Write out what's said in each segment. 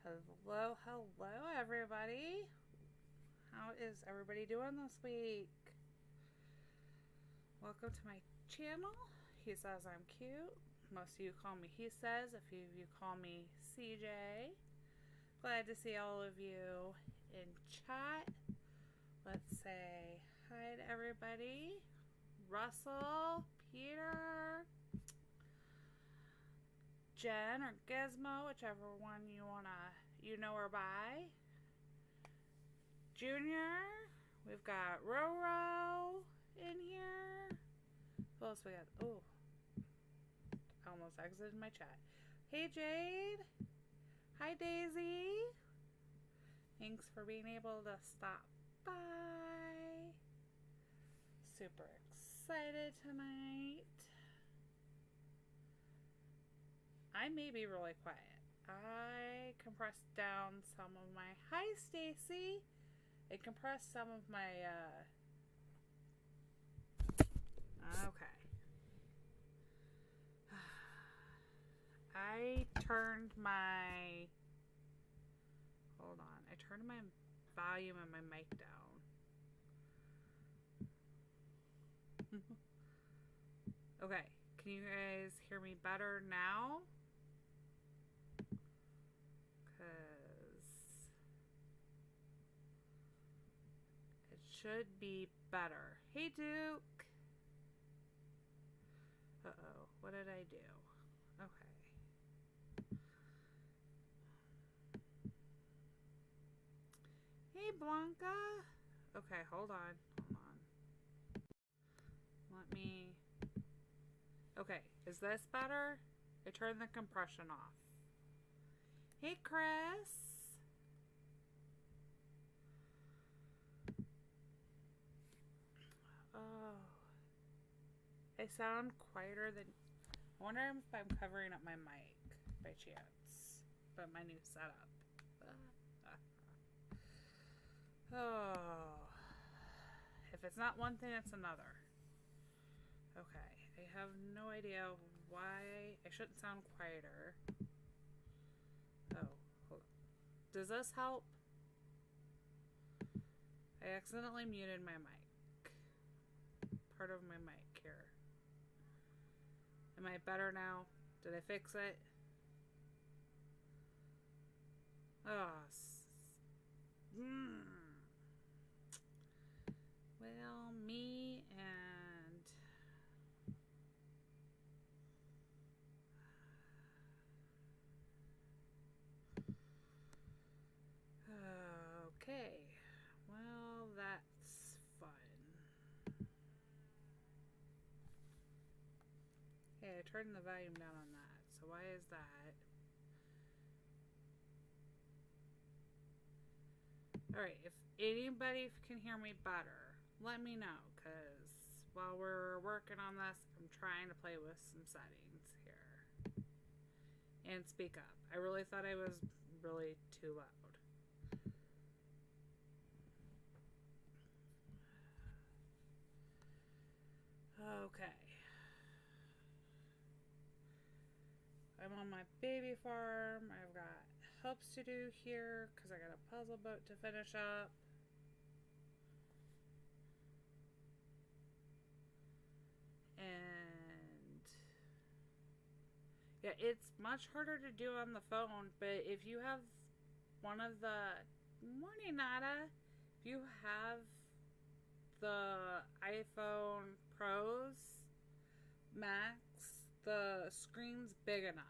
Hello, hello, everybody. How is everybody doing this week? Welcome to my channel. He says I'm cute. Most of you call me He Says. A few of you call me CJ. Glad to see all of you in chat. Let's say hi to everybody. Russell, Peter, Jen, or Gizmo, whichever one you know her by. Junior, we've got Roro in here. Who else we got? Oh, I almost exited my chat. Hey Jade. Hi Daisy. Thanks for being able to stop by. Super excited tonight. I may be really quiet. I compressed down some of my... Hi Stacy. I compressed some of my okay. I turned my... Hold on. I turned my volume and my mic down. Okay. Can you guys hear me better now? Because it should be better. Hey, Duke. Uh-oh. What did I do? Okay. Hey, Blanca. Okay, hold on. Let me... Okay, is this better? I turned the compression off. Hey, Chris. Oh. I sound quieter than... I wonder if I'm covering up my mic by chance. But my new setup. Oh. If it's not one thing, it's another. Okay. I have no idea why I shouldn't sound quieter. Oh. Hold on. Does this help? I accidentally muted my mic. Part of my mic here. Am I better now? Did I fix it? Oh. Well, me and... Okay. Well, that's fun. Hey, I turned the volume down on that. So why is that? Alright, if anybody can hear me better, let me know, because while we're working on this, I'm trying to play with some settings here. And speak up. I really thought I was really too loud. Okay. I'm on my baby farm. I've got helps to do here because I got a puzzle boat to finish up. And yeah, it's much harder to do on the phone, but if you have one of the... Morning, Nada. If you have the iPhone Pros Max, the screen's big enough.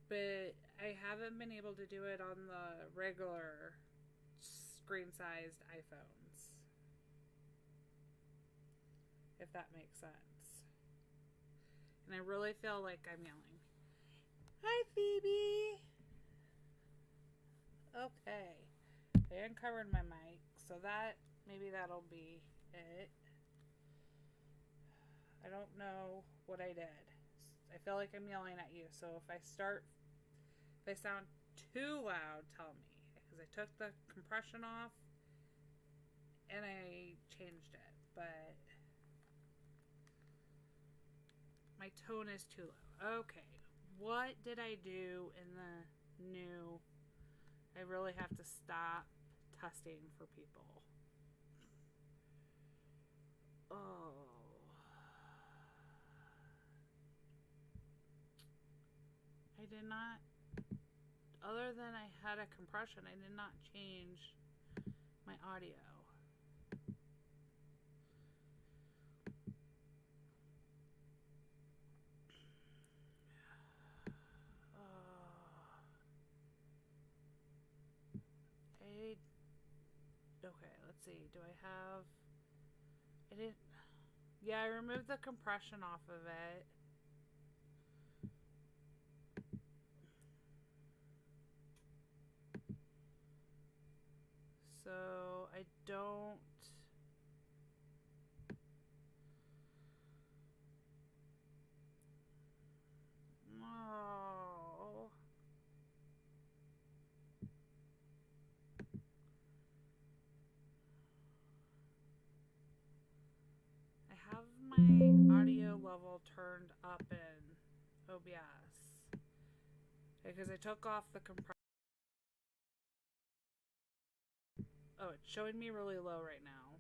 But I haven't been able to do it on the regular screen-sized iPhones. If that makes sense. And I really feel like I'm yelling. Hi, Phoebe! Okay. I uncovered my mic, so maybe that'll be it. I don't know what I did. I feel like I'm yelling at you, so if I sound too loud, tell me. Because I took the compression off and I changed it, but my tone is too low. Okay, what did I do in the new I really have to stop testing for people. Oh. I did not, other than I had a compression, I did not change my audio. Okay, let's see. Do I have... I didn't... Yeah, I removed the compression off of it. So, I don't... No. I have my audio level turned up in OBS because I took off the compression. Oh, it's showing me really low right now.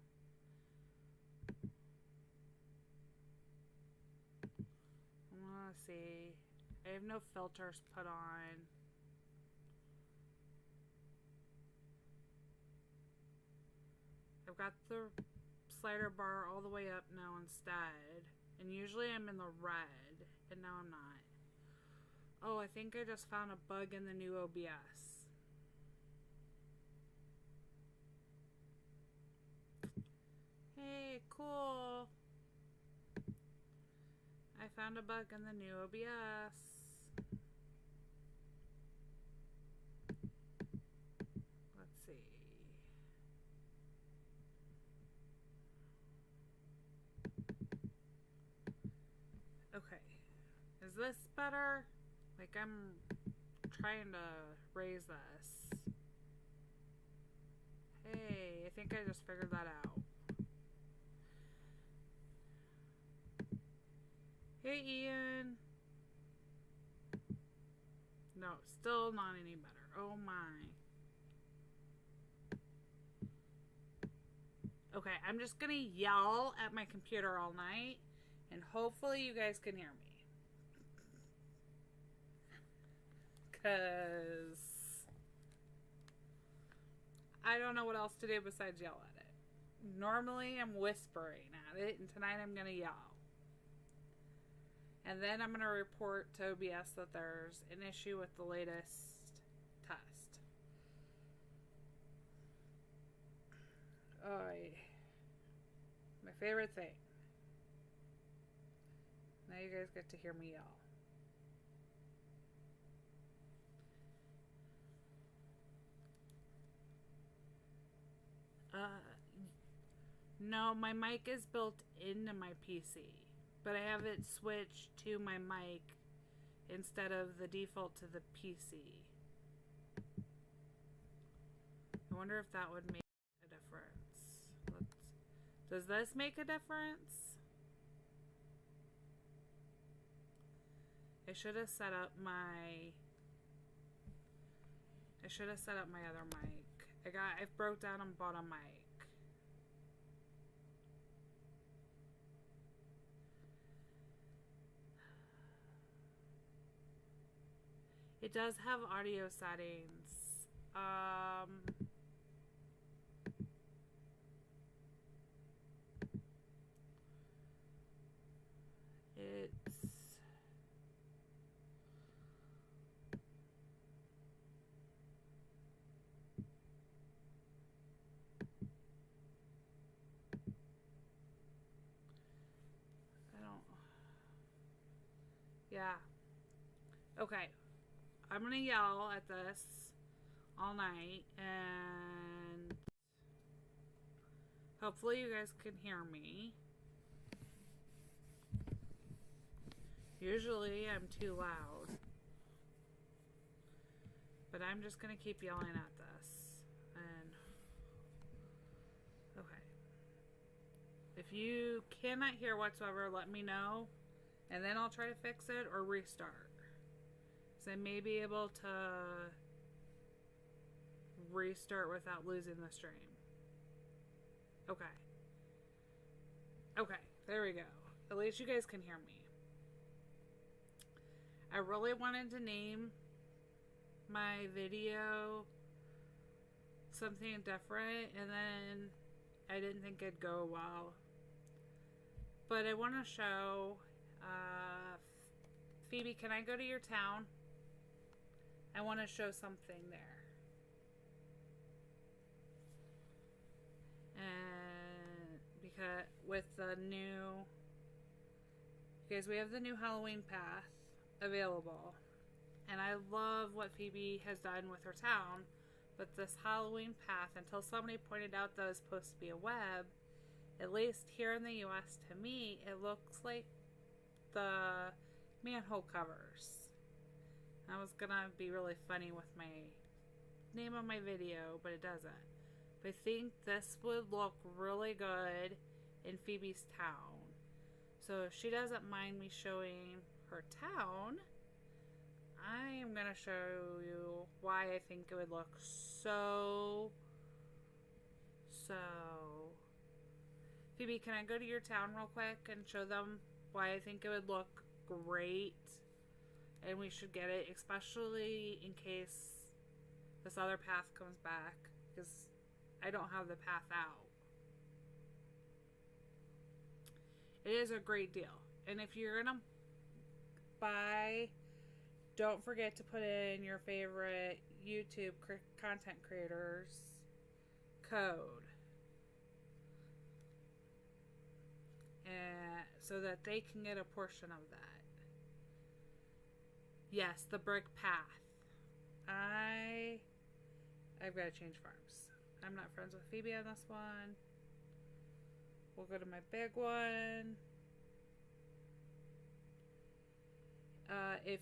Let's see. I have no filters put on. I've got the slider bar all the way up now instead. And usually I'm in the red, and now I'm not. Oh, I think I just found a bug in the new OBS. Hey, cool. I found a bug in the new OBS. Let's see. Okay. Is this better? Like, I'm trying to raise this. Hey, I think I just figured that out. Hey, Ian. No, still not any better. Oh my. Okay, I'm just gonna yell at my computer all night, and hopefully you guys can hear me. Because I don't know what else to do besides yell at it. Normally I'm whispering at it, and tonight I'm gonna yell. And then I'm going to report to OBS that there's an issue with the latest test. My favorite thing. Now you guys get to hear me yell. No, my mic is built into my PC. But I have it switched to my mic instead of the default to the PC. I wonder if that would make a difference. Does this make a difference? I should have set up my other mic. I broke down and bought a mic. It does have audio settings. Yeah. Okay. I'm gonna yell at this all night, and hopefully you guys can hear me. Usually I'm too loud, but I'm just gonna keep yelling at this. And okay, if you cannot hear whatsoever, let me know, and then I'll try to fix it or restart. I may be able to restart without losing the stream. Okay. Okay, there we go. At least you guys can hear me. I really wanted to name my video something different, and then I didn't think it'd go well. But I want to show, Phoebe, can I go to your town? I want to show something there. And because with the new, because we have the new Halloween path available, and I love what Phoebe has done with her town, but this Halloween path, until somebody pointed out that it was supposed to be a web, at least here in the US, to me, it looks like the manhole covers. I was gonna be really funny with my name of my video, but it doesn't. But I think this would look really good in Phoebe's town. So if she doesn't mind me showing her town, I am going to show you why I think it would look so... Phoebe, can I go to your town real quick and show them why I think it would look great? And we should get it, especially in case this other path comes back, because I don't have the path out. It is a great deal. And if you're going to buy, don't forget to put in your favorite YouTube content creators code. And so that they can get a portion of that. Yes, the brick path. I've got to change farms. I'm not friends with Phoebe on this one. We'll go to my big one. If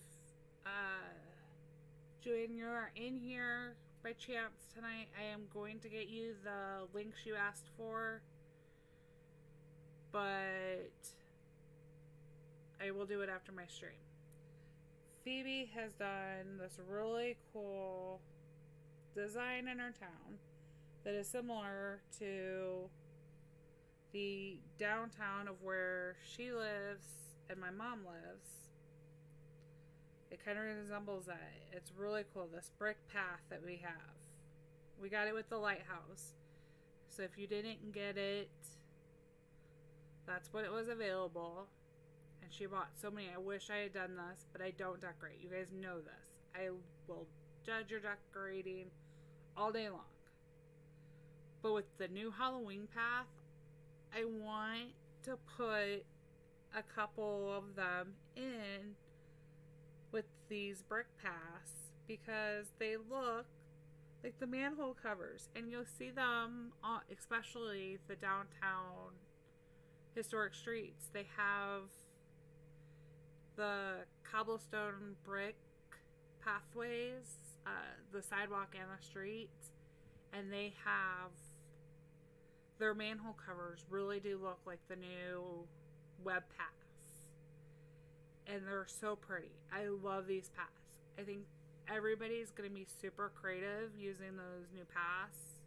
Joanne, you are in here by chance tonight, I am going to get you the links you asked for, but I will do it after my stream. Phoebe has done this really cool design in her town that is similar to the downtown of where she lives and my mom lives. It kind of resembles that. It's really cool, this brick path that we have. We got it with the lighthouse. So if you didn't get it, that's what it was available. And she bought so many. I wish I had done this, but I don't decorate. You guys know this. I will judge your decorating all day long. But with the new Halloween path, I want to put a couple of them in with these brick paths because they look like the manhole covers, and you'll see them on, especially the downtown historic streets. They have the cobblestone brick pathways, the sidewalk and the streets, and they have their manhole covers really do look like the new web paths, and they're so pretty. I love these paths. I think everybody's going to be super creative using those new paths,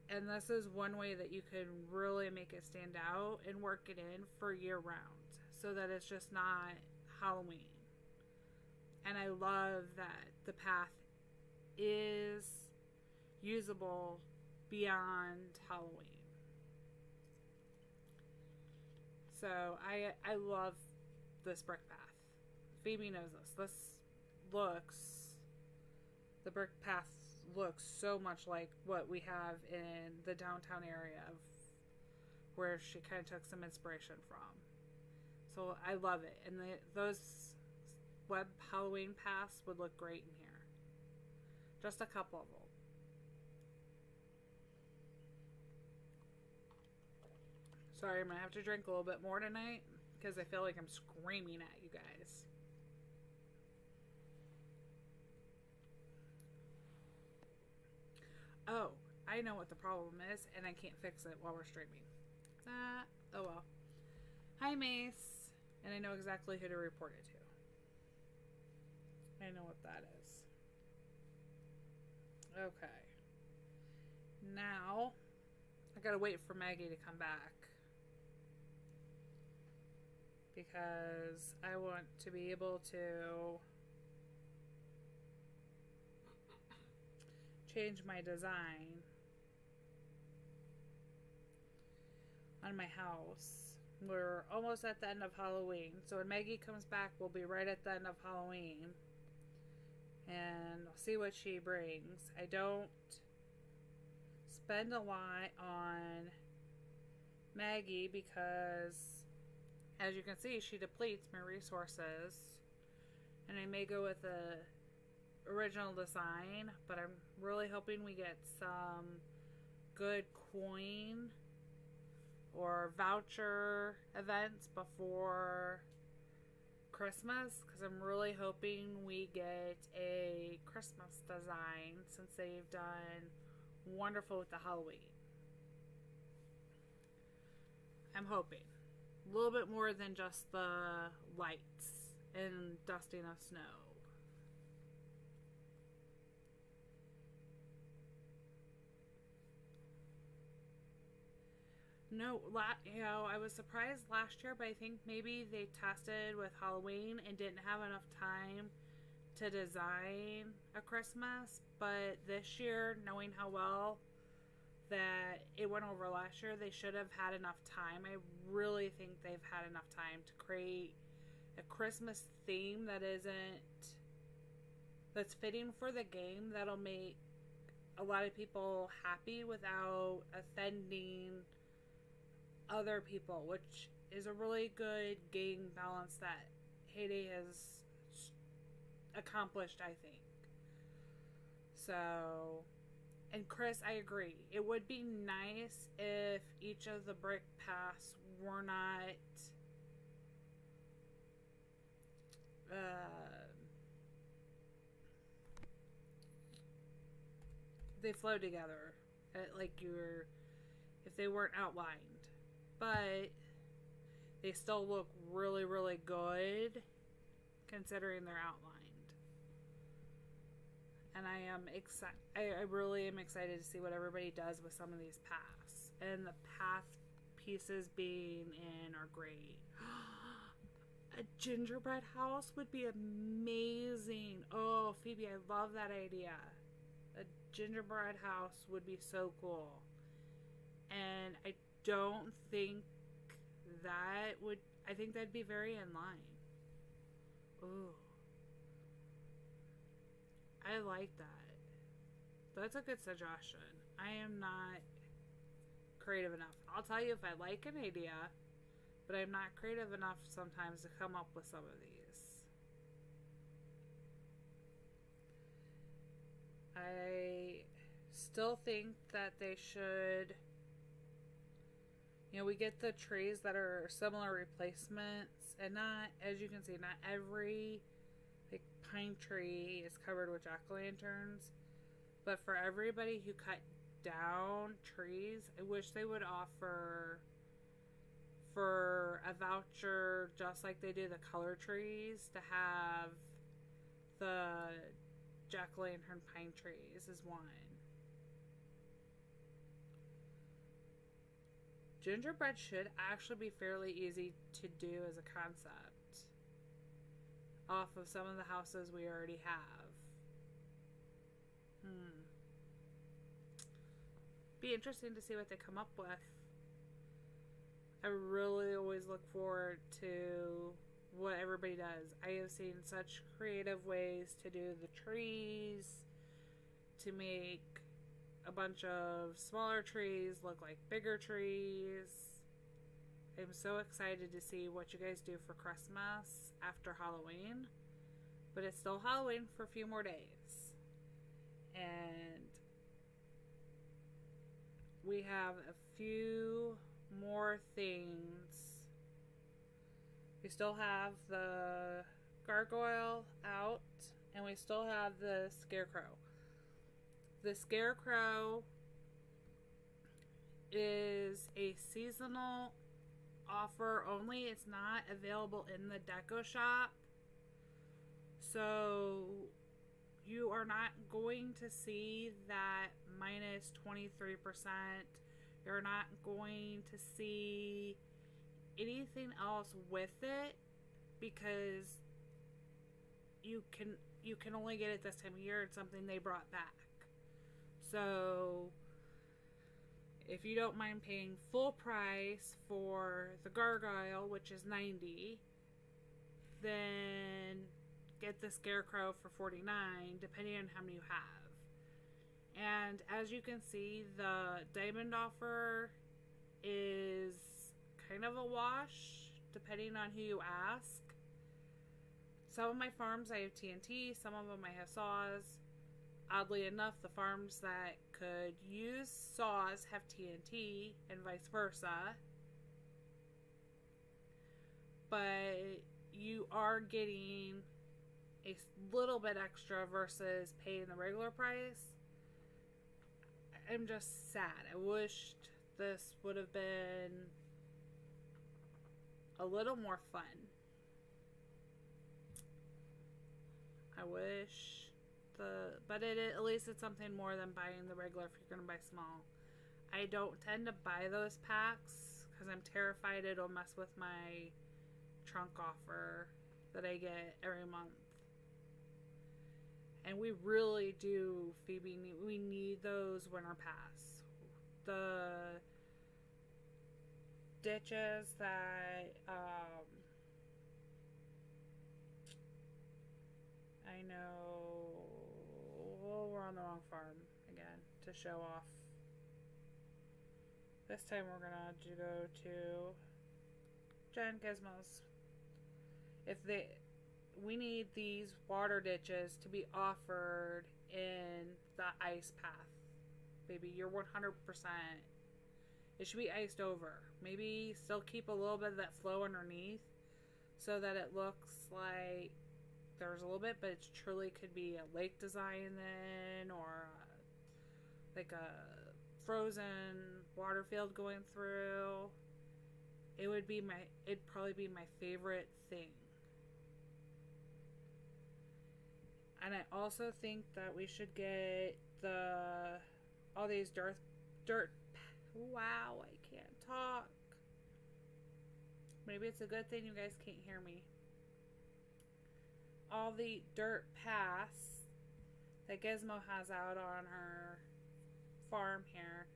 and this is one way that you can really make it stand out and work it in for year round so that it's just not Halloween. And I love that the path is usable beyond Halloween. So I love this brick path. Phoebe knows this. The brick path looks so much like what we have in the downtown area of where she kind of took some inspiration from. So I love it. And those web Halloween paths would look great in here. Just a couple of them. Sorry, I'm going to have to drink a little bit more tonight because I feel like I'm screaming at you guys. Oh, I know what the problem is, and I can't fix it while we're streaming. Oh well. Hi, Mace. And I know exactly who to report it to. I know what that is. Okay. Now, I gotta wait for Maggie to come back. Because I want to be able to change my design on my house. We're almost at the end of Halloween. So when Maggie comes back, we'll be right at the end of Halloween. And we'll see what she brings. I don't spend a lot on Maggie because, as you can see, she depletes my resources. And I may go with the original design, but I'm really hoping we get some good coin or voucher events before Christmas, because I'm really hoping we get a Christmas design since they've done wonderful with the Halloween. I'm hoping a little bit more than just the lights and dusting of snow. No, I was surprised last year, but I think maybe they tested with Halloween and didn't have enough time to design a Christmas. But this year, knowing how well that it went over last year, they should have had enough time. I really think they've had enough time to create a Christmas theme that's fitting for the game, that'll make a lot of people happy without offending other people, which is a really good game balance that Hay has accomplished, I think. So, and Chris, I agree. It would be nice if each of the brick paths were not they flow together, if they weren't outlined. But they still look really, really good considering they're outlined. And I am excited. I really am excited to see what everybody does with some of these paths. And the path pieces being in are great. A gingerbread house would be amazing. Oh, Phoebe, I love that idea. A gingerbread house would be so cool. And I don't think I think that'd be very in line. Ooh. I like that. That's a good suggestion. I am not creative enough. I'll tell you if I like an idea, but I'm not creative enough sometimes to come up with some of these. I still think that they should, we get the trees that are similar replacements, and not, as you can see, not every pine tree is covered with jack-o'-lanterns, but for everybody who cut down trees, I wish they would offer for a voucher, just like they do the color trees, to have the jack-o'-lantern pine trees as one. Gingerbread should actually be fairly easy to do as a concept off of some of the houses we already have. Be interesting to see what they come up with. I really always look forward to what everybody does. I have seen such creative ways to do the trees, to make a bunch of smaller trees look like bigger trees. I'm so excited to see what you guys do for Christmas after Halloween. But it's still Halloween for a few more days. And we have a few more things. We still have the gargoyle out, and we still have the scarecrow. The scarecrow is a seasonal offer only. It's not available in the deco shop. So you are not going to see that minus 23%. You're not going to see anything else with it because you can only get it this time of year. It's something they brought back. So if you don't mind paying full price for the Gargoyle, which is $90, then get the Scarecrow for $49, depending on how many you have. And as you can see, the diamond offer is kind of a wash, depending on who you ask. Some of my farms I have TNT, some of them I have saws. Oddly enough, the farms that could use saws have TNT, and vice versa. But you are getting a little bit extra versus paying the regular price. I'm just sad. I wished this would have been a little more fun. I wish but at least it's something more than buying the regular if you're going to buy small. I don't tend to buy those packs because I'm terrified it'll mess with my trunk offer that I get every month. And we really do, Phoebe, we need those winter pass. The ditches that I know, well, we're on the wrong farm again to show off. This time we're gonna go to Jen Gizmos. We need these water ditches to be offered in the ice path. Baby, you're 100%. It should be iced over. Maybe still keep a little bit of that flow underneath so that it looks like there's a little bit, but it truly could be a lake design then, or like a frozen water field going through. It'd probably be my favorite thing. And I also think that we should get all these dirt. Wow, I can't talk. Maybe it's a good thing you guys can't hear me. All the dirt paths that Gizmo has out on her farm here,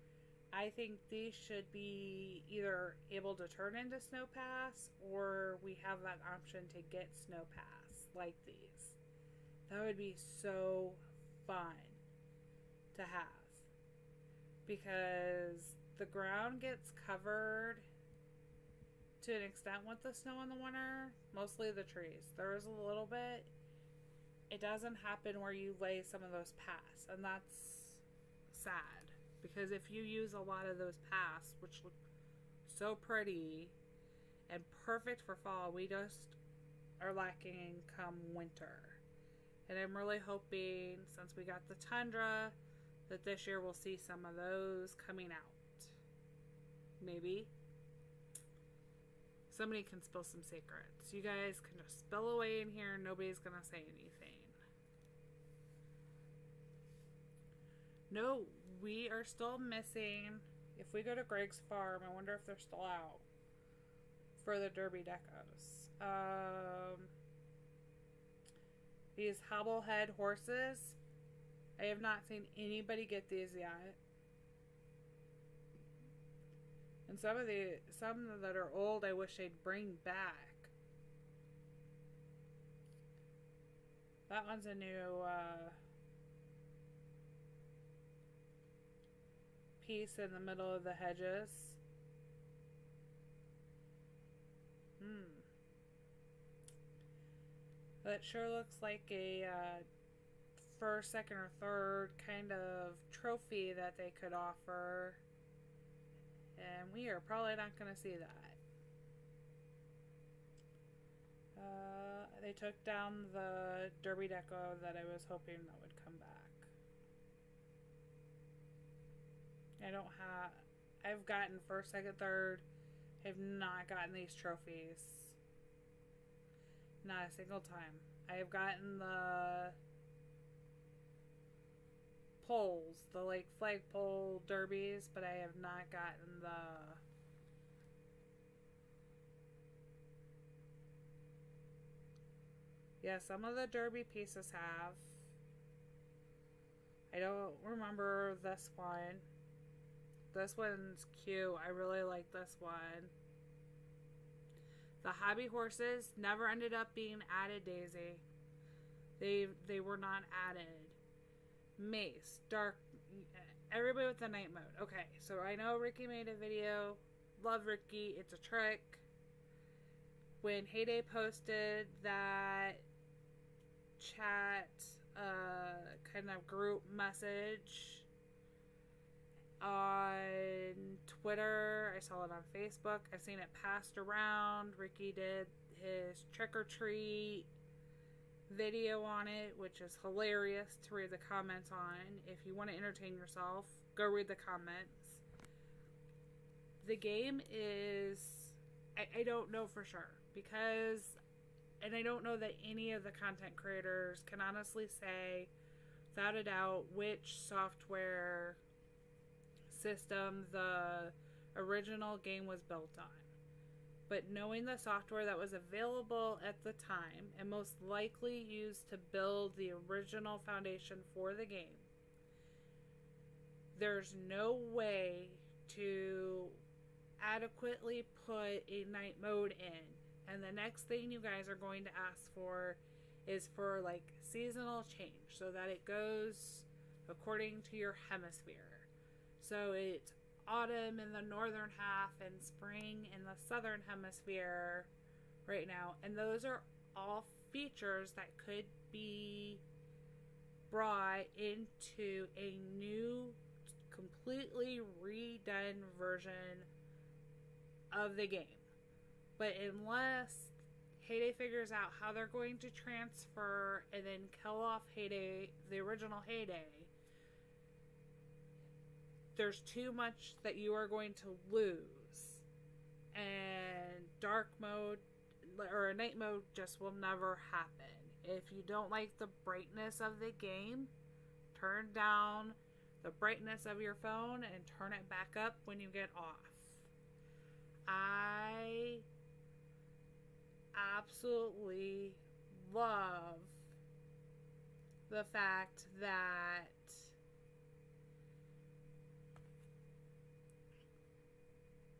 I think these should be either able to turn into snow paths, or we have that option to get snow paths like these. That would be so fun to have, because the ground gets covered to an extent with the snow in the winter, mostly the trees. There is a little bit. It doesn't happen where you lay some of those paths, and that's sad, because if you use a lot of those paths, which look so pretty and perfect for fall, we just are lacking come winter. And I'm really hoping, since we got the tundra, that this year we'll see some of those coming out. Maybe. Somebody can spill some secrets. You guys can just spill away in here and nobody's going to say anything. No, we are still missing. If we go to Greg's farm, I wonder if they're still out for the Derby Decos. These hobblehead horses. I have not seen anybody get these yet. And some that are old, I wish they'd bring back. That one's a new piece in the middle of the hedges. That sure looks like a first, second, or third kind of trophy that they could offer. And we are probably not going to see that. They took down the Derby Deco that I was hoping that would come back. I've gotten first, second, third. I have not gotten these trophies. Not a single time. I have gotten poles, the like flagpole derbies, but I have not gotten the some of the derby pieces have. I don't remember this one. This one's cute. I really like this one. The hobby horses never ended up being added, Daisy. They were not added. Mace, dark, everybody with the night mode. Okay, so I know Ricky made a video. Love Ricky. It's a trick. When Heyday posted that chat kind of group message on Twitter, I saw it on Facebook, I've seen it passed around. Ricky did his trick or treat video on it, which is hilarious to read the comments on. If you want to entertain yourself, go read the comments. The game is, I don't know for sure, because, and I don't know that any of the content creators can honestly say without a doubt which software system the original game was built on. But knowing the software that was available at the time and most likely used to build the original foundation for the game, there's no way to adequately put a night mode in. And the next thing you guys are going to ask for is for like seasonal change so that it goes according to your hemisphere. So it's autumn in the northern half and spring in the southern hemisphere right now. And those are all features that could be brought into a new, completely redone version of the game. But unless Heyday figures out how they're going to transfer and then kill off Heyday, the original Heyday, there's too much that you are going to lose. And dark mode or night mode just will never happen. If you don't like the brightness of the game, turn down the brightness of your phone and turn it back up when you get off. I absolutely love the fact that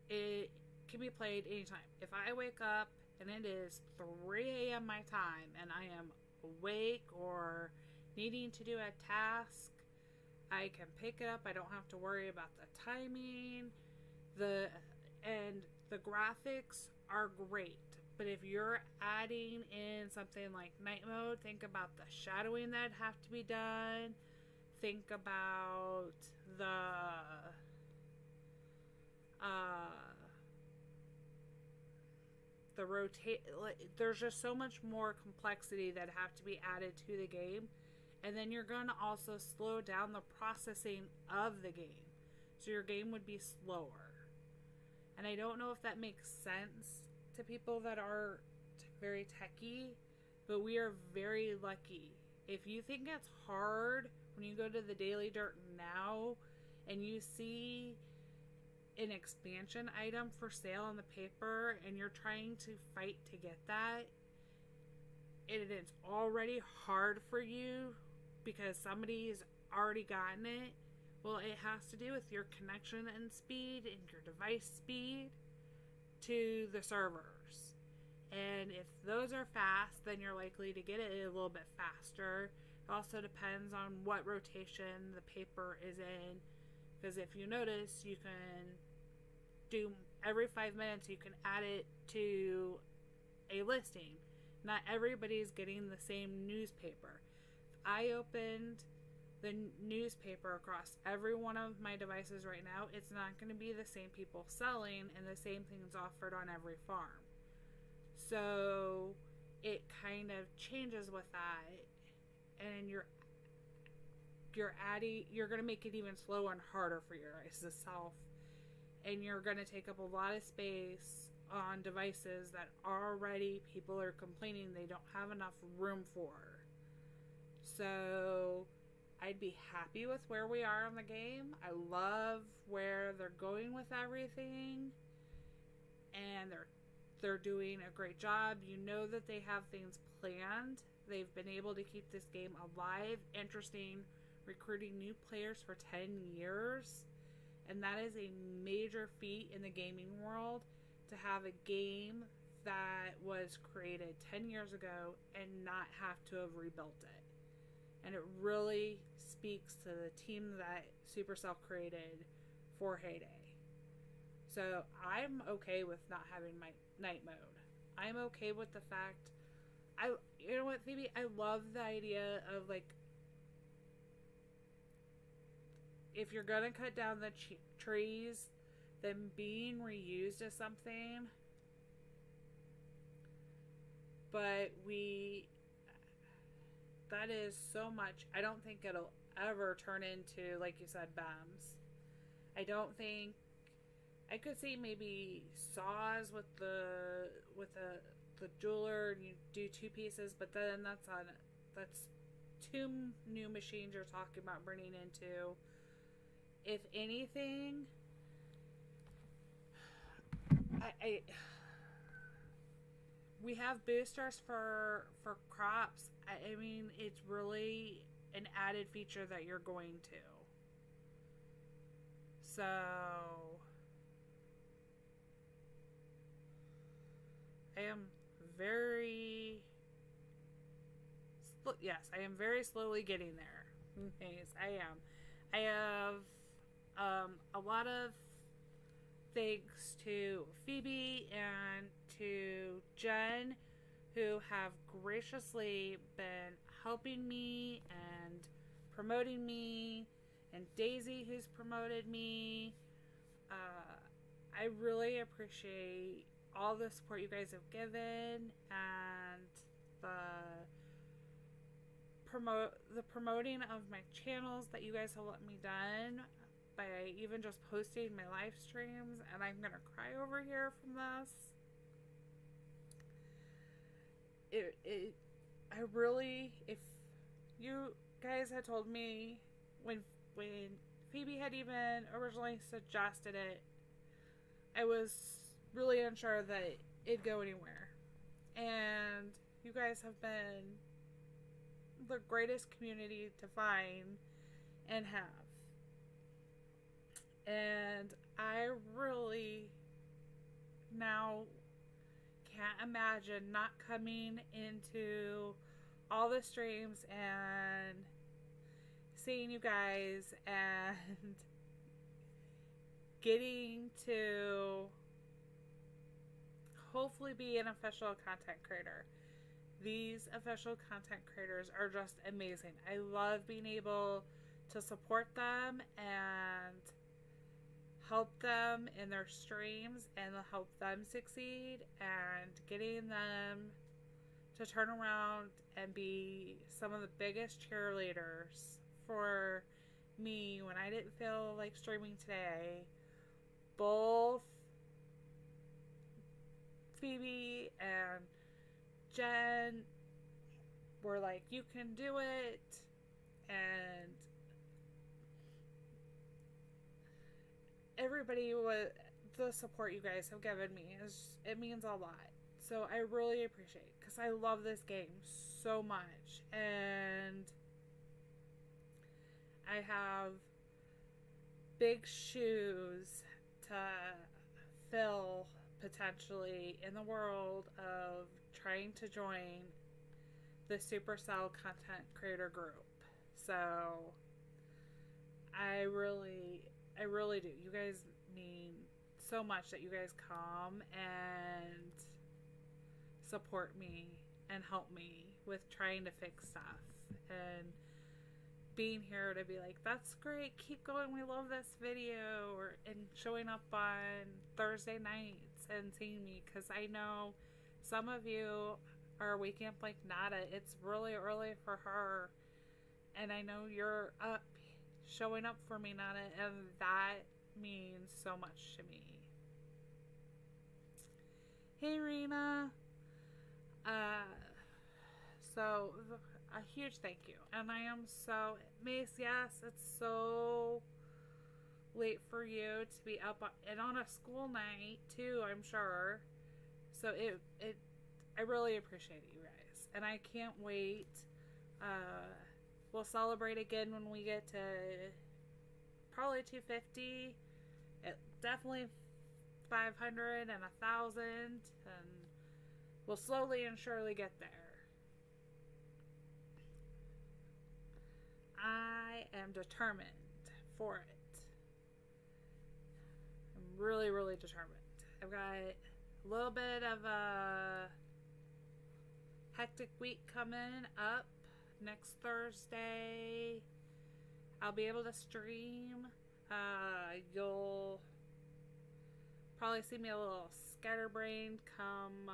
it can be played anytime. If I wake up and it is 3 a.m. my time and I am awake or needing to do a task, I can pick it up. I don't have to worry about the timing. The graphics are great. But if you're adding in something like night mode, think about the shadowing that have to be done. Think about the rotate. There's just so much more complexity that have to be added to the game. And then you're going to also slow down the processing of the game. So your game would be slower. And I don't know if that makes sense to people that are very techy, but we are very lucky. If you think it's hard when you go to the Daily Dirt now and you see an expansion item for sale on the paper and you're trying to fight to get that, and it's already hard for you because somebody's already gotten it, well, it has to do with your connection and speed and your device speed to the servers. And if those are fast, then you're likely to get it a little bit faster. It also depends on what rotation the paper is in, because if you notice, you can do every 5 minutes you can add it to a listing. Not everybody's getting the same newspaper. If I opened the newspaper across every one of my devices right now, it's not going to be the same people selling and the same things offered on every farm. So it kind of changes with that, and you're going to make it even slower and harder for your device itself, and you're going to take up a lot of space on devices that already people are complaining they don't have enough room for. So I'd be happy with where we are in the game. I love where they're going with everything, and they're doing a great job. You know that they have things planned. They've been able to keep this game alive, interesting, recruiting new players for 10 years. And that is a major feat in the gaming world, to have a game that was created 10 years ago and not have to have rebuilt it. And it really speaks to the team that Supercell created for Hay Day. So I'm okay with not having my night mode. I'm okay with the fact, you know what, Phoebe? I love the idea of, like, if you're gonna cut down the trees, them being reused as something. But that is so much. I don't think it'll ever turn into, like you said, BAMs. I don't think, I could see maybe saws with the jeweler, and you do 2 pieces, but then that's 2 new machines you're talking about bringing into. If anything, we have boosters for crops. I mean, it's really an added feature that you're going to. So I am very slowly getting there. Yes, I am. I have a lot of thanks to Phoebe and to Jen, who have graciously been helping me and promoting me, and Daisy, who's promoted me. I really appreciate all the support you guys have given, and the promoting of my channels that you guys have let me done by even just posting my live streams. And I'm gonna cry over here from this. I really, if you guys had told me when Phoebe had even originally suggested it, I was really unsure that it'd go anywhere. And you guys have been the greatest community to find and have. And I really now can't imagine not coming into all the streams and seeing you guys and getting to hopefully be an official content creator. These official content creators are just amazing. I love being able to support them and help them in their streams and help them succeed, and getting them to turn around and be some of the biggest cheerleaders for me when I didn't feel like streaming today. Both Phoebe and Jen were like, you can do it, and everybody, the support you guys have given me, it means a lot. So I really appreciate it, because I love this game so much, and I have big shoes to fill potentially in the world of trying to join the Supercell content creator group. So I really do. You guys mean so much that you guys come and support me and help me with trying to fix stuff, and being here to be like, that's great, keep going, we love this video, and showing up on Thursday nights and seeing me, because I know some of you are waking up like Nada. It's really early for her, and I know you're up showing up for me, Nada, and that means so much to me. Hey, Rena. So a huge thank you. And I am so, Mace, yes, it's so late for you to be up and on a school night too, I'm sure. So I really appreciate it, you guys. And I can't wait. We'll celebrate again when we get to probably 250. Definitely 500 and 1,000. And we'll slowly and surely get there. I am determined for it. I'm really, really determined. I've got a little bit of a hectic week coming up. Next Thursday, I'll be able to stream. You'll probably see me a little scatterbrained come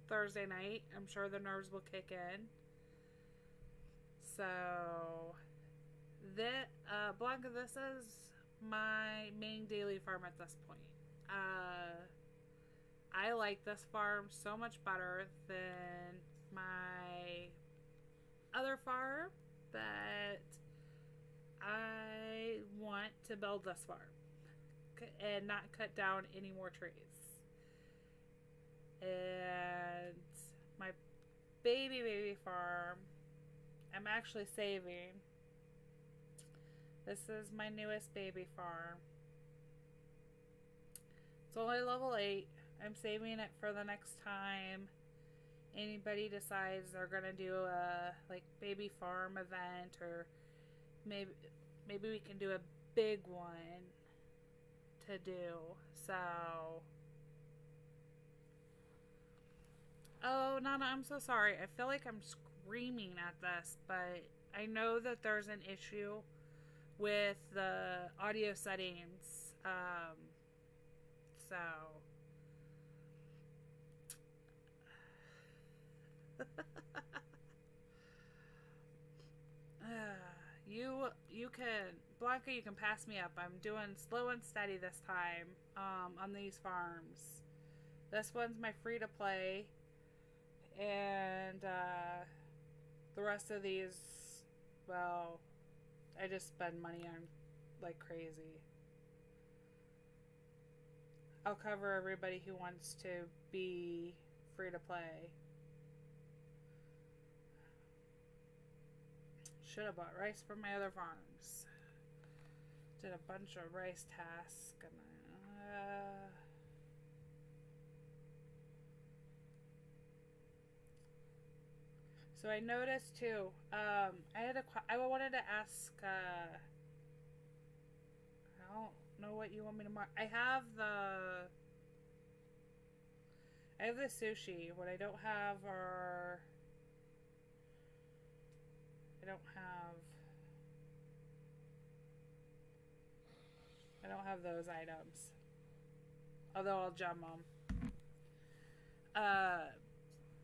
Thursday night. I'm sure the nerves will kick in. So, Blanca, this is my main daily farm at this point. I like this farm so much better than my other farm that I want to build this farm and not cut down any more trees. And my baby farm, I'm actually saving. This is my newest baby farm. It's only level 8. I'm saving it for the next time anybody decides they're gonna do a baby farm event, or maybe we can do a big one to do. So, oh Nana, I'm so sorry. I feel like I'm screaming at this, but I know that there's an issue with the audio settings. So you can, Blanca, you can pass me up. I'm doing slow and steady this time on these farms. This one's my free to play, and the rest of these, well, I just spend money on like crazy. I'll cover everybody who wants to be free to play. Should have bought rice from my other farms. Did a bunch of rice tasks. So I noticed too. I wanted to ask. I don't know what you want me to mark. I have the sushi. What I don't have are. I don't have those items. Although I'll gem them.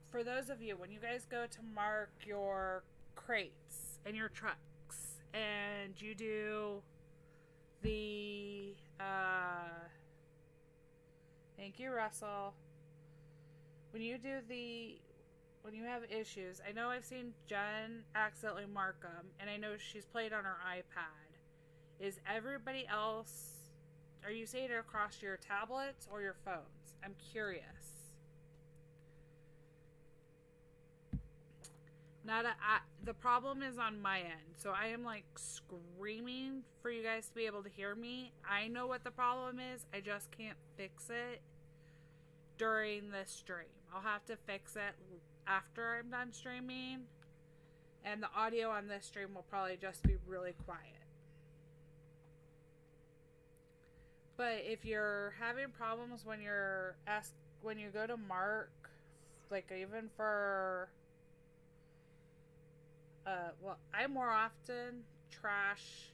For those of you, when you guys go to mark your crates and your trucks, and you do the, thank you, Russell. When you have issues, I know I've seen Jen accidentally mark them, and I know she's played on her iPad. Is everybody else, are you saying it across your tablets or your phones? I'm curious. The problem is on my end, so I am like screaming for you guys to be able to hear me. I know what the problem is, I just can't fix it during this stream. I'll have to fix it after I'm done streaming, and the audio on this stream will probably just be really quiet. But if you're having problems when you go to mark, like even for well, I more often trash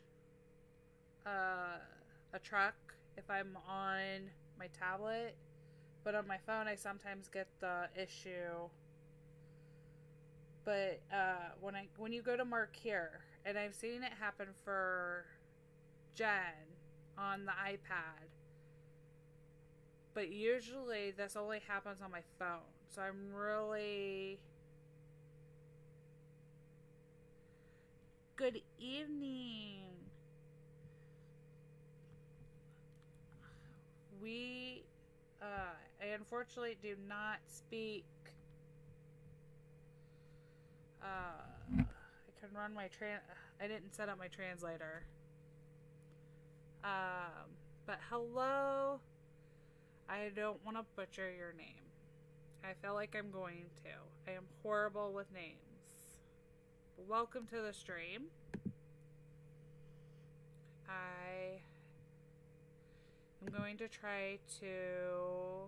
a truck if I'm on my tablet, but on my phone I sometimes get the issue. But when you go to mark here, and I've seen it happen for Jen on the iPad, but usually this only happens on my phone, so I'm really Good evening. We, I unfortunately do not speak. I can run my I didn't set up my translator. But hello. I don't want to butcher your name. I feel like I'm going to. I am horrible with names. Welcome to the stream. I am going to try to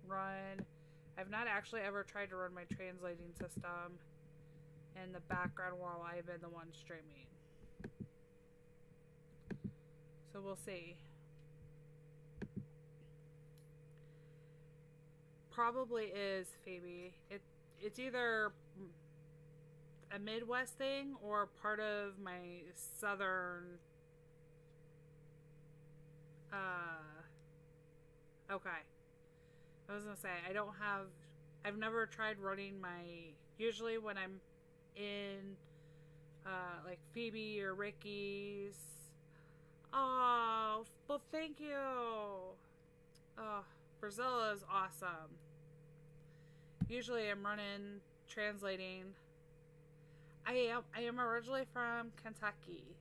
run. I've not actually ever tried to run my translating system in the background while I've been the one streaming. So we'll see. Probably is, Phoebe. It's either a Midwest thing or part of my southern. Okay. I was gonna say I've never tried running my. Usually when I'm in, like Phoebe or Ricky's. Oh, well, thank you. Oh, Brazil is awesome. Usually I'm running, translating. I am originally from Kentucky.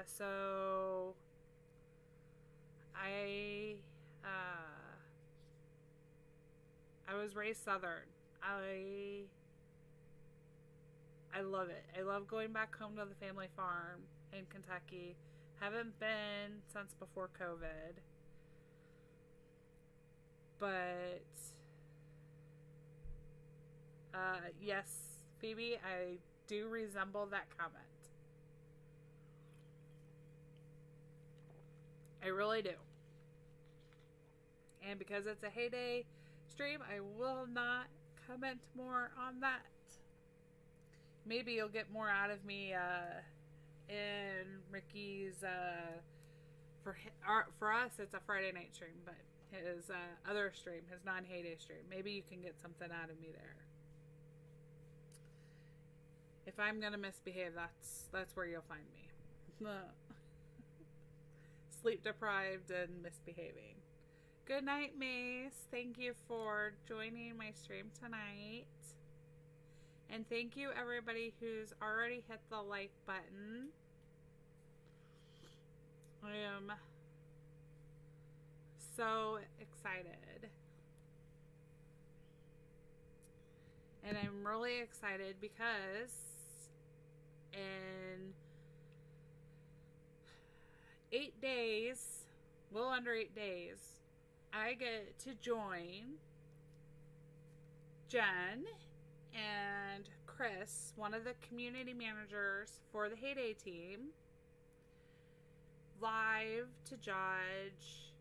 So I was raised Southern. I love it. I love going back home to the family farm in Kentucky. Haven't been since before COVID. But yes, Phoebe, I do resemble that comment. I really do. And because it's a heyday stream, I will not comment more on that. Maybe you'll get more out of me in Ricky's for us it's a Friday night stream, but his other stream, his non-heyday stream, maybe you can get something out of me there. If I'm gonna misbehave, that's where you'll find me. Sleep deprived and misbehaving. Good night, Mace. Thank you for joining my stream tonight. And thank you everybody who's already hit the like button. I am so excited. And I'm really excited because in 8 days, well under 8 days, I get to join Jen and Chris, one of the community managers for the Heyday team, live to judge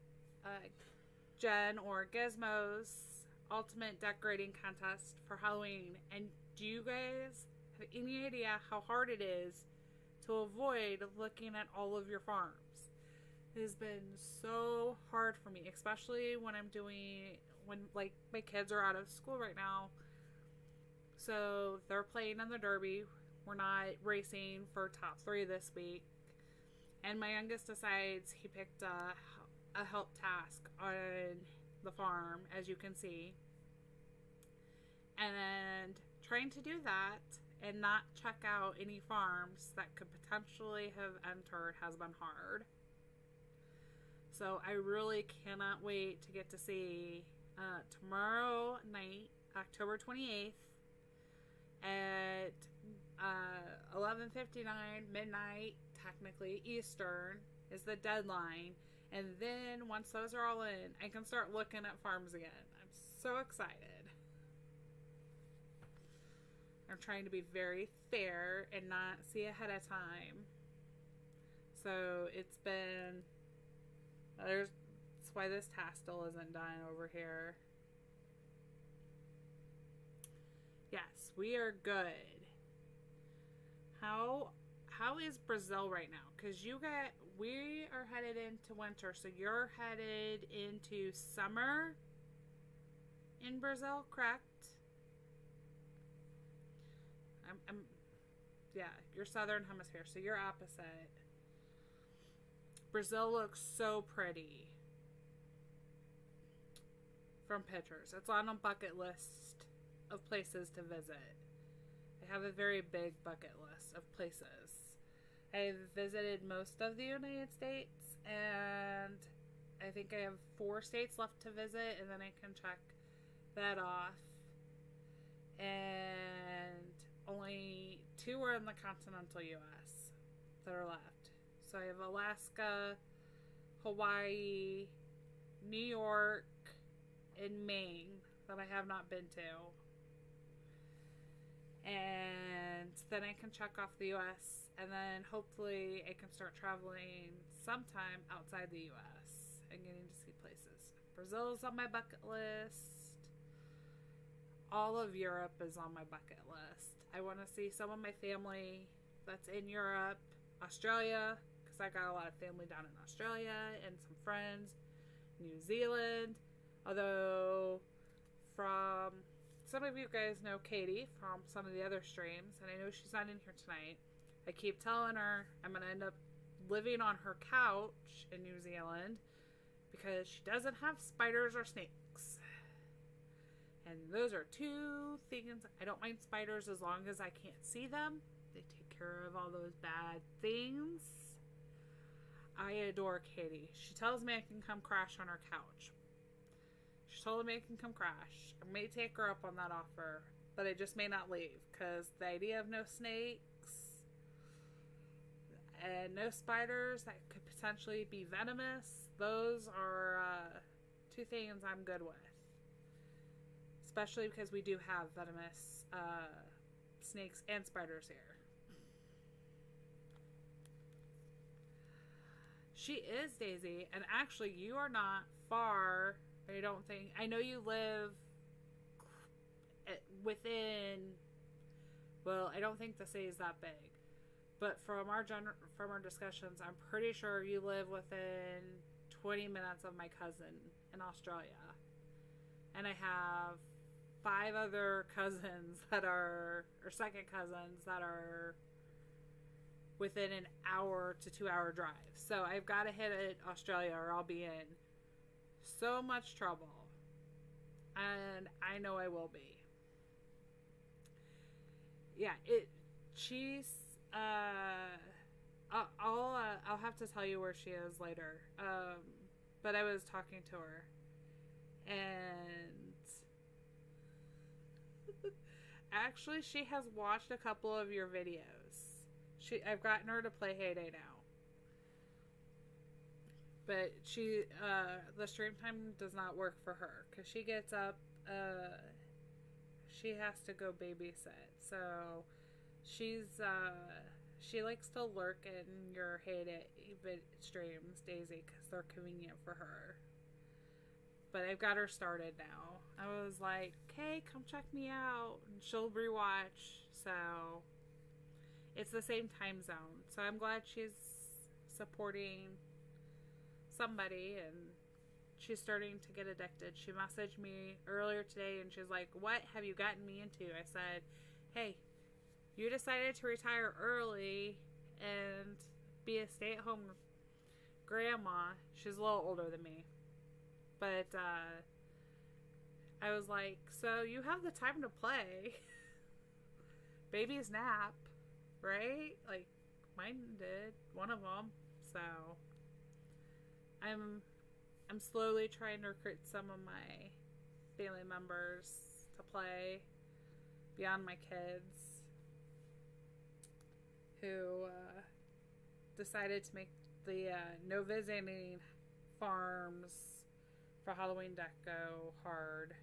Jen or Gizmo's ultimate decorating contest for Halloween. And do you guys have any idea how hard it is to avoid looking at all of your farms? It has been so hard for me, especially when like my kids are out of school right now. So they're playing in the Derby. We're not racing for top 3 this week. And my youngest decides he picked a help task on the farm, as you can see. And trying to do that and not check out any farms that could potentially have entered has been hard. So I really cannot wait to get to see tomorrow night, October 28th at 11:59 midnight, technically Eastern, is the deadline. And then once those are all in, I can start looking at farms again. I'm so excited. I'm trying to be very fair and not see ahead of time. So it's been... that's why this task still isn't done over here. Yes, we are good. How is Brazil right now? Because we are headed into winter, so you're headed into summer in Brazil, correct? Yeah, you're southern hemisphere, so you're opposite. Brazil looks so pretty from pictures. It's on a bucket list of places to visit. I have a very big bucket list of places. I've visited most of the United States, and I think I have 4 states left to visit, and then I can check that off. And only 2 are in the continental U.S. that are left. So I have Alaska, Hawaii, New York, and Maine that I have not been to. And then I can check off the U.S. and then hopefully I can start traveling sometime outside the U.S. and getting to see places. Brazil is on my bucket list. All of Europe is on my bucket list. I want to see some of my family that's in Europe. Australia, because I got a lot of family down in Australia and some friends. New Zealand, although from some of you guys know Katie from some of the other streams, and I know she's not in here tonight. I keep telling her I'm going to end up living on her couch in New Zealand because she doesn't have spiders or snakes. And those are 2 things. I don't mind spiders as long as I can't see them. They take care of all those bad things. I adore Katie. She tells me I can come crash on her couch. She told me I can come crash. I may take her up on that offer, but I just may not leave because the idea of no snakes and no spiders that could potentially be venomous, those are 2 things I'm good with. Especially because we do have venomous snakes and spiders here. She is Daisy, and actually you are not far. I don't think. I know you live within. Well, I don't think the city is that big, but from our discussions, I'm pretty sure you live within 20 minutes of my cousin in Australia, and I have 5 other cousins that are, or second cousins that are within an hour to 2 hour drive. So I've got to hit it Australia or I'll be in so much trouble. And I know I will be. Yeah, she's, I'll have to tell you where she is later. But I was talking to her and actually she has watched a couple of your videos. I've gotten her to play Hay Day now. But the stream time does not work for her because she gets up, she has to go babysit. So she likes to lurk in your Hay Day streams, Daisy, because they're convenient for her. But I've got her started now. I was like, hey, come check me out. And she'll rewatch. So it's the same time zone. So I'm glad she's supporting somebody and she's starting to get addicted. She messaged me earlier today and she's like, what have you gotten me into? I said, hey, you decided to retire early and be a stay-at-home grandma. She's a little older than me. But I was like, so you have the time to play. Babies nap, right? Like mine did, one of them. So I'm slowly trying to recruit some of my family members to play beyond my kids who decided to make the no visiting farms for Halloween deco hard.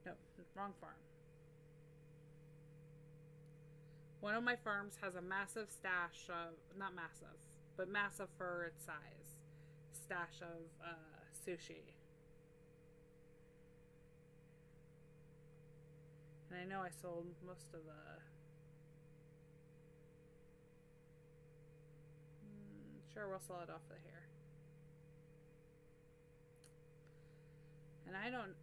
No, wrong farm. One of my farms has a massive stash of, not massive, but massive for its size, stash of sushi. And I know I sold most of the sure, we'll sell it off of here. And I don't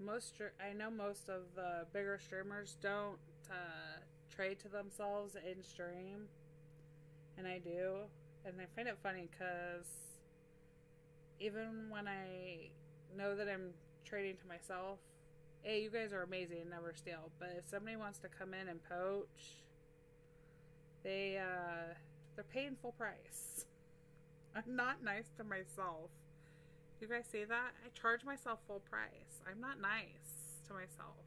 I know most of the bigger streamers don't trade to themselves in stream, and I do, and I find it funny because even when I know that I'm trading to myself, hey, you guys are amazing and never steal, but if somebody wants to come in and poach, they're paying full price. I'm not nice to myself. You guys see that? I charge myself full price. I'm not nice to myself.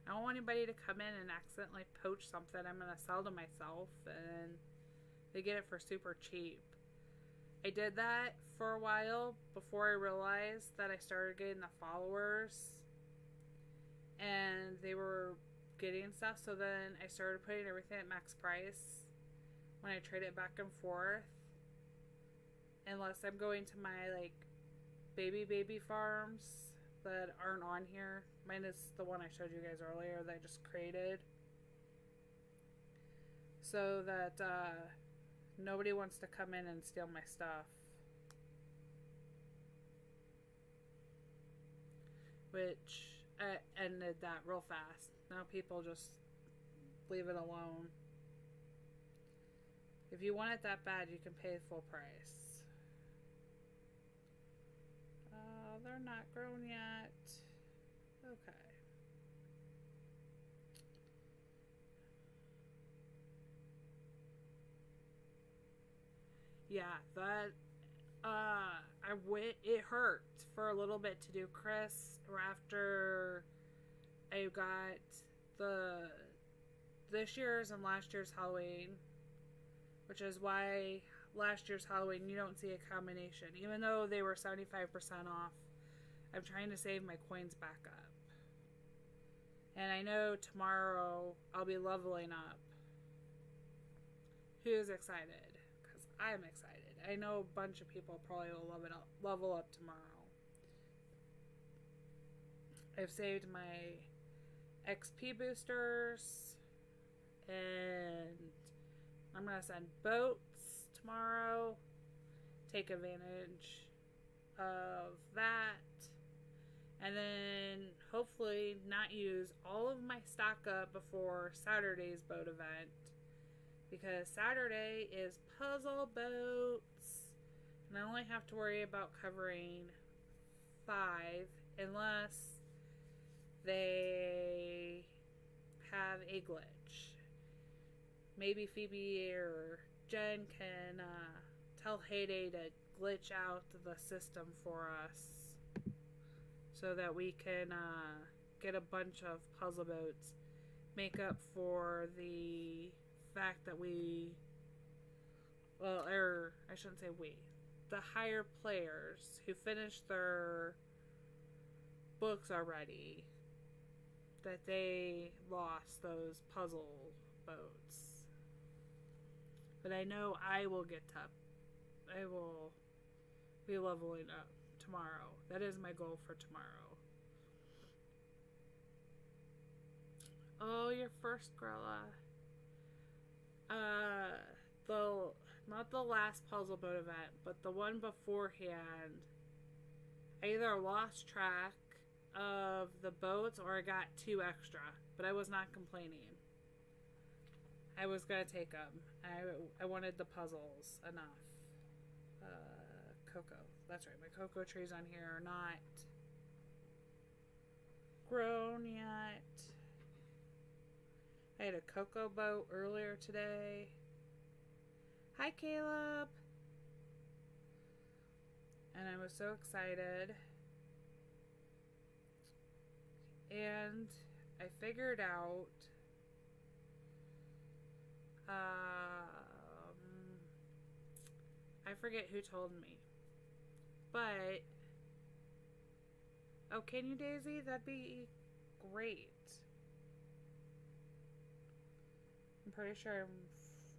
I don't want anybody to come in and accidentally poach something I'm going to sell to myself and they get it for super cheap. I did that for a while before I realized that I started getting the followers and they were getting stuff, so then I started putting everything at max price when I trade it back and forth. Unless I'm going to my like baby farms that aren't on here. Mine is the one I showed you guys earlier that I just created. So that nobody wants to come in and steal my stuff. Which I ended that real fast. Now people just leave it alone. If you want it that bad, you can pay full price. They're not grown yet. Okay. Yeah, that it hurt for a little bit to do Chris after I got this year's and last year's Halloween, which is why last year's Halloween you don't see a combination, even though they were 75% off. I'm trying to save my coins back up, and I know tomorrow I'll be leveling up. Who's excited? Because I'm excited. I know a bunch of people probably will level up tomorrow. I've saved my XP boosters, and I'm going to send boats tomorrow. Take advantage of that. And then hopefully not use all of my stock up before Saturday's boat event. Because Saturday is puzzle boats. And I only have to worry about covering 5 unless they have a glitch. Maybe Phoebe or Jen can tell Heyday to glitch out the system for us so that we can get a bunch of puzzle boats, make up for the fact that I shouldn't say we, the higher players who finished their books already, that they lost those puzzle boats. But I know I will be leveling up tomorrow. That is my goal for tomorrow. Oh, your first Grella. Not the last puzzle boat event, but the one beforehand. I either lost track of the boats or I got 2 extra, but I was not complaining. I was gonna take them. I wanted the puzzles enough. Cocoa. That's right. My cocoa trees on here are not grown yet. I had a cocoa boat earlier today. Hi, Caleb. And I was so excited. And I figured out I forget who told me. But oh, can you, Daisy? That'd be great. I'm pretty sure I'm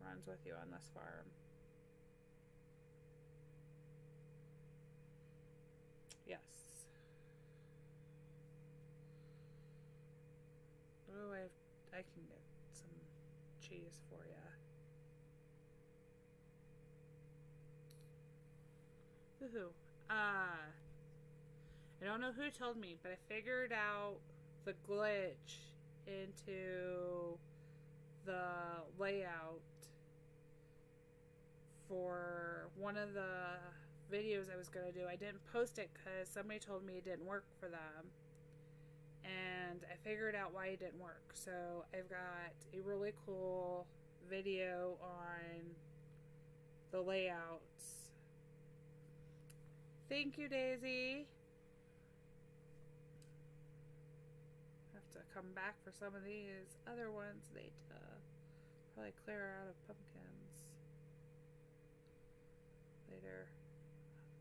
friends with you on this farm. Yes. Oh, I can get some cheese for you. Woohoo. I don't know who told me, but I figured out the glitch into the layout for one of the videos I was going to do. I didn't post it because somebody told me it didn't work for them. And I figured out why it didn't work. So I've got a really cool video on the layouts. Thank you, Daisy. Have to come back for some of these other ones. They probably clear out of pumpkins later.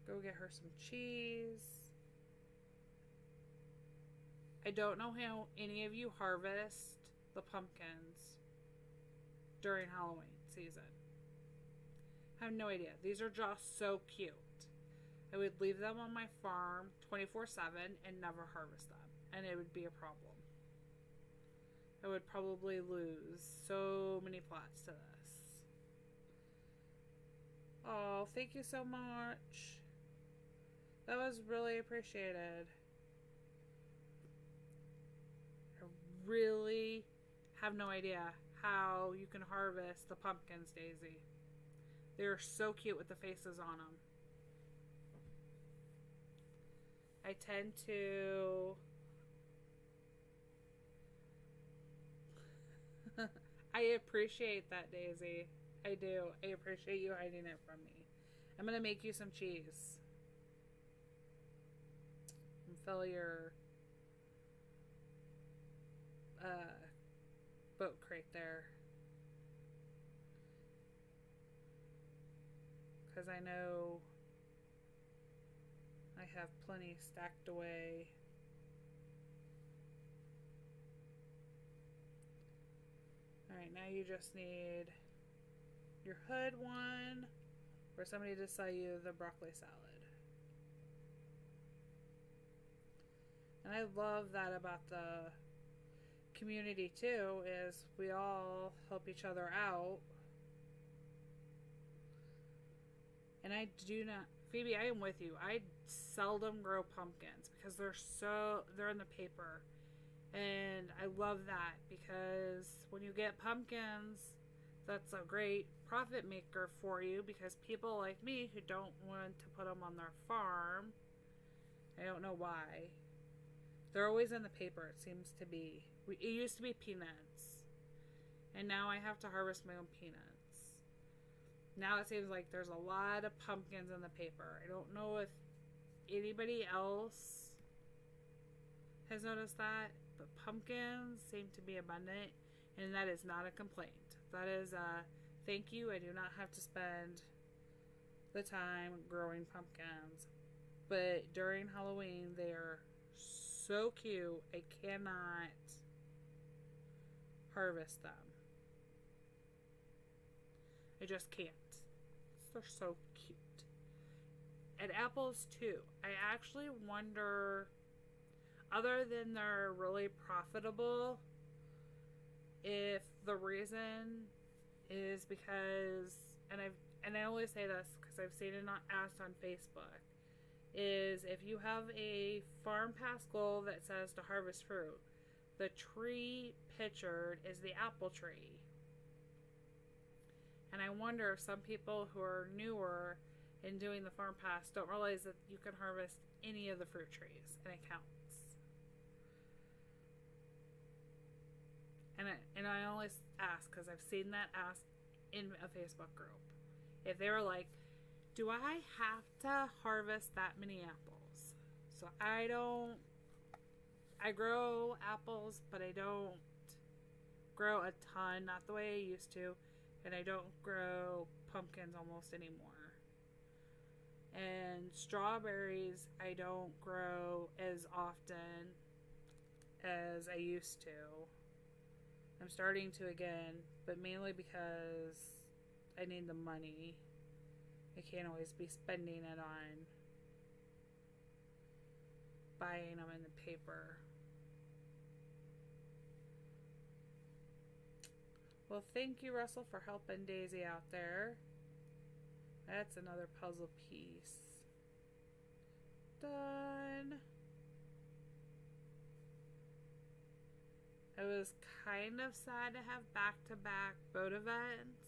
Go get her some cheese. I don't know how any of you harvest the pumpkins during Halloween season. I have no idea. These are just so cute. I would leave them on my farm 24/7 and never harvest them, and it would be a problem. I would probably lose so many plots to this. Oh, thank you so much. That was really appreciated. I really have no idea how you can harvest the pumpkins, Daisy. They're so cute with the faces on them. I tend to... I appreciate that, Daisy. I do. I appreciate you hiding it from me. I'm going to make you some cheese. And fill your boat crate there. Because I know I have plenty stacked away. Alright, now you just need your hood one for somebody to sell you the broccoli salad. And I love that about the community too, is we all help each other out. And I do not, Phoebe, I am with you. I seldom grow pumpkins because they're in the paper. And I love that because when you get pumpkins, that's a great profit maker for you, because people like me who don't want to put them on their farm, I don't know why, they're always in the paper. It seems to be. It used to be peanuts, and now I have to harvest my own peanuts. Now it seems like there's a lot of pumpkins in the paper. I don't know if anybody else has noticed that, but pumpkins seem to be abundant, and that is not a complaint. That is a thank you. I do not have to spend the time growing pumpkins. But during Halloween, they are so cute. I cannot harvest them. I just can't. They're so cute. And apples too. I actually wonder, other than they're really profitable, if the reason is because, and I only say this because I've seen it asked on Facebook, is if you have a farm pass goal that says to harvest fruit, the tree pictured is the apple tree. And I wonder if some people who are newer in doing the farm pass don't realize that you can harvest any of the fruit trees and it counts. And I always ask because I've seen that asked in a Facebook group. If they were like, do I have to harvest that many apples? So I grow apples, but I don't grow a ton, not the way I used to. And I don't grow pumpkins almost anymore. And strawberries I don't grow as often as I used to. I'm starting to again, but mainly because I need the money. I can't always be spending it on buying them in the paper. Well, thank you, Russell, for helping Daisy out there. That's another puzzle piece. Done. I was kind of sad to have back-to-back boat events,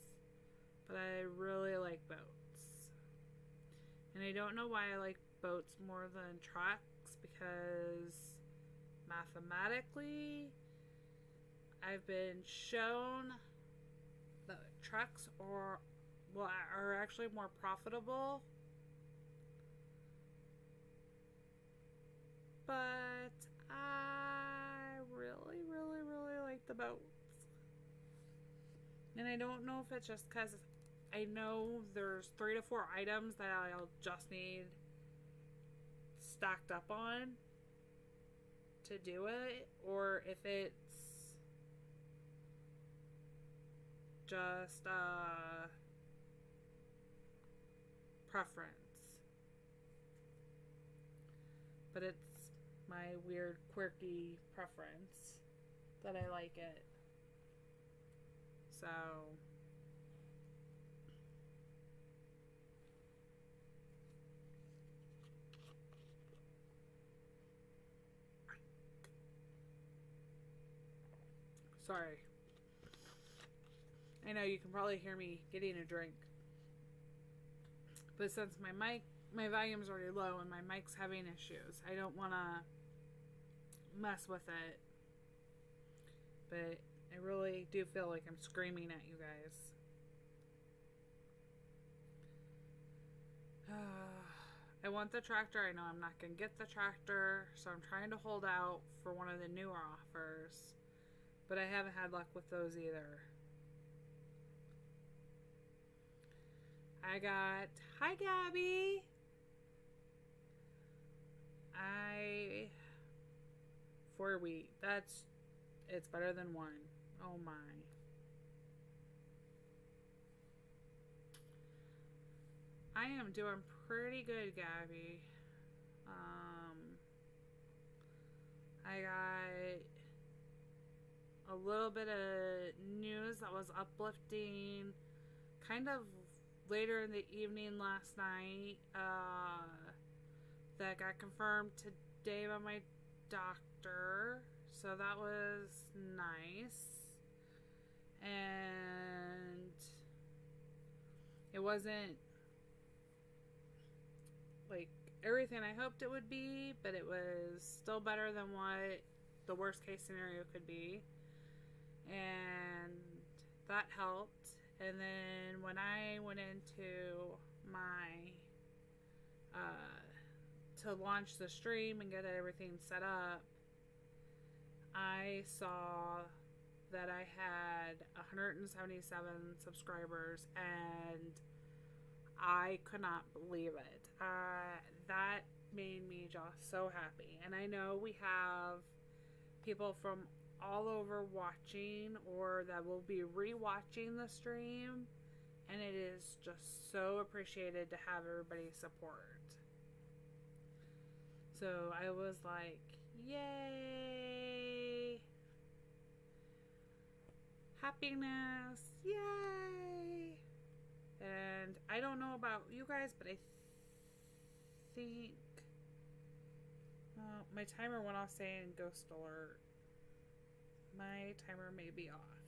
but I really like boats. And I don't know why I like boats more than trucks, because mathematically, I've been shown that trucks are actually more profitable, but I really, really, really like the boats. And I don't know if it's just because I know there's 3 to 4 items that I'll just need stacked up on to do it, or if it's just preference. But it's my weird, quirky preference that I like it. So sorry. I know you can probably hear me getting a drink. But since my volume's already low and my mic's having issues, I don't want to mess with it. But I really do feel like I'm screaming at you guys. I want the tractor. I know I'm not going to get the tractor, so I'm trying to hold out for one of the newer offers. But I haven't had luck with those either. Hi Gabby! 4 wheat. It's better than 1. Oh my. I am doing pretty good, Gabby. I got a little bit of news that was uplifting kind of later in the evening last night, that got confirmed today by my doctor, so that was nice. And it wasn't like everything I hoped it would be, but it was still better than what the worst case scenario could be, and that helped. And then when I went into my to launch the stream and get everything set up, I saw that I had 177 subscribers, and I could not believe it. That made me just so happy. And I know we have people from all over watching, or that will be re-watching the stream, and it is just so appreciated to have everybody's support. So I was like, yay, happiness, yay. And I don't know about you guys, but I think my timer went off saying ghost alert. My timer may be off.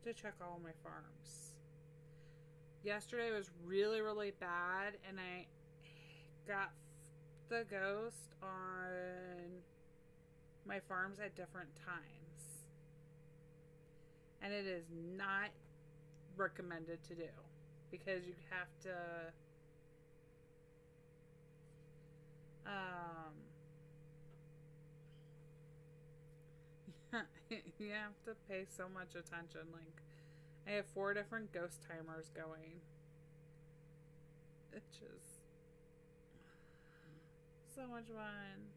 To check all my farms. Yesterday was really, really bad, and I got the ghost on my farms at different times. And it is not recommended to do, because you have to you have to pay so much attention. Like, I have 4 different ghost timers going. It's just so much fun.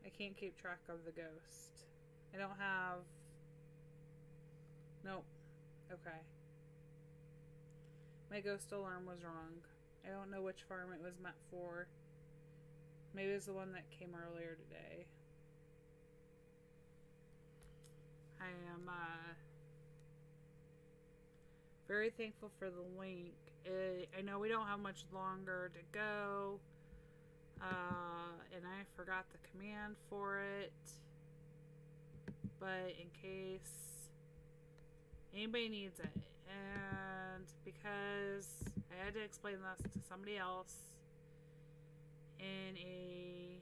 I can't keep track of the ghost. I don't have... Nope. Okay. My ghost alarm was wrong. I don't know which farm it was meant for. Maybe it's the one that came earlier today. I am very thankful for the link. I know we don't have much longer to go. forgot the command for it. But in case anybody needs it. And because I had to explain this to somebody else in a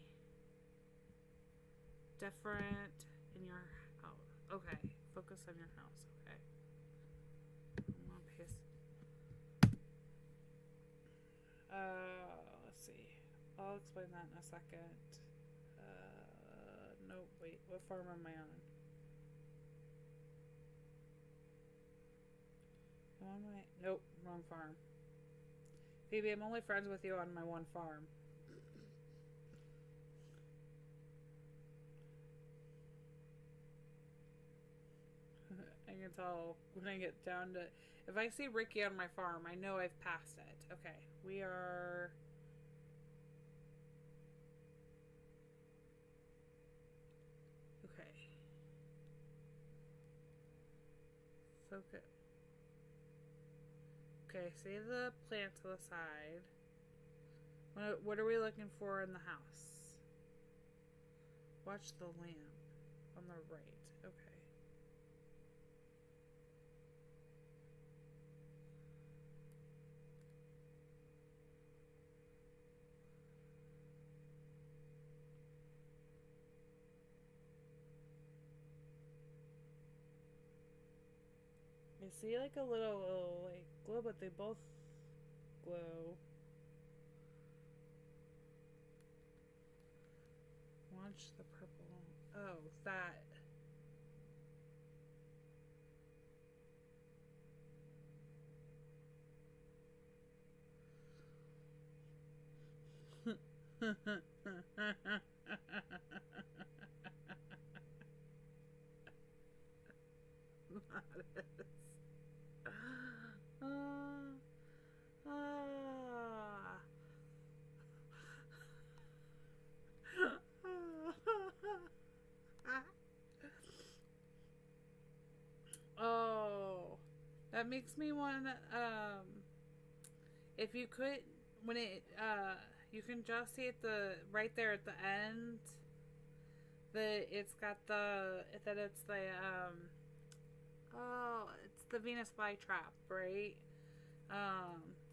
different in your house. Okay, focus on your house. Okay, I'm gonna paste. Let's see. I'll explain that in a second. Nope. Wait. What farm am I on? Nope, wrong farm. Phoebe, I'm only friends with you on my one farm. I can tell when I get down to... If I see Ricky on my farm, I know I've passed it. Okay, we are... Okay. Focus. Okay, save the plant to the side. What are we looking for in the house? Watch the lamp on the right. Okay. I see like a little like glow, but they both glow. Watch the purple. Oh, that. Oh, that makes me want. If you could, when it, you can just see at the right there at the end. It's the Venus flytrap, right?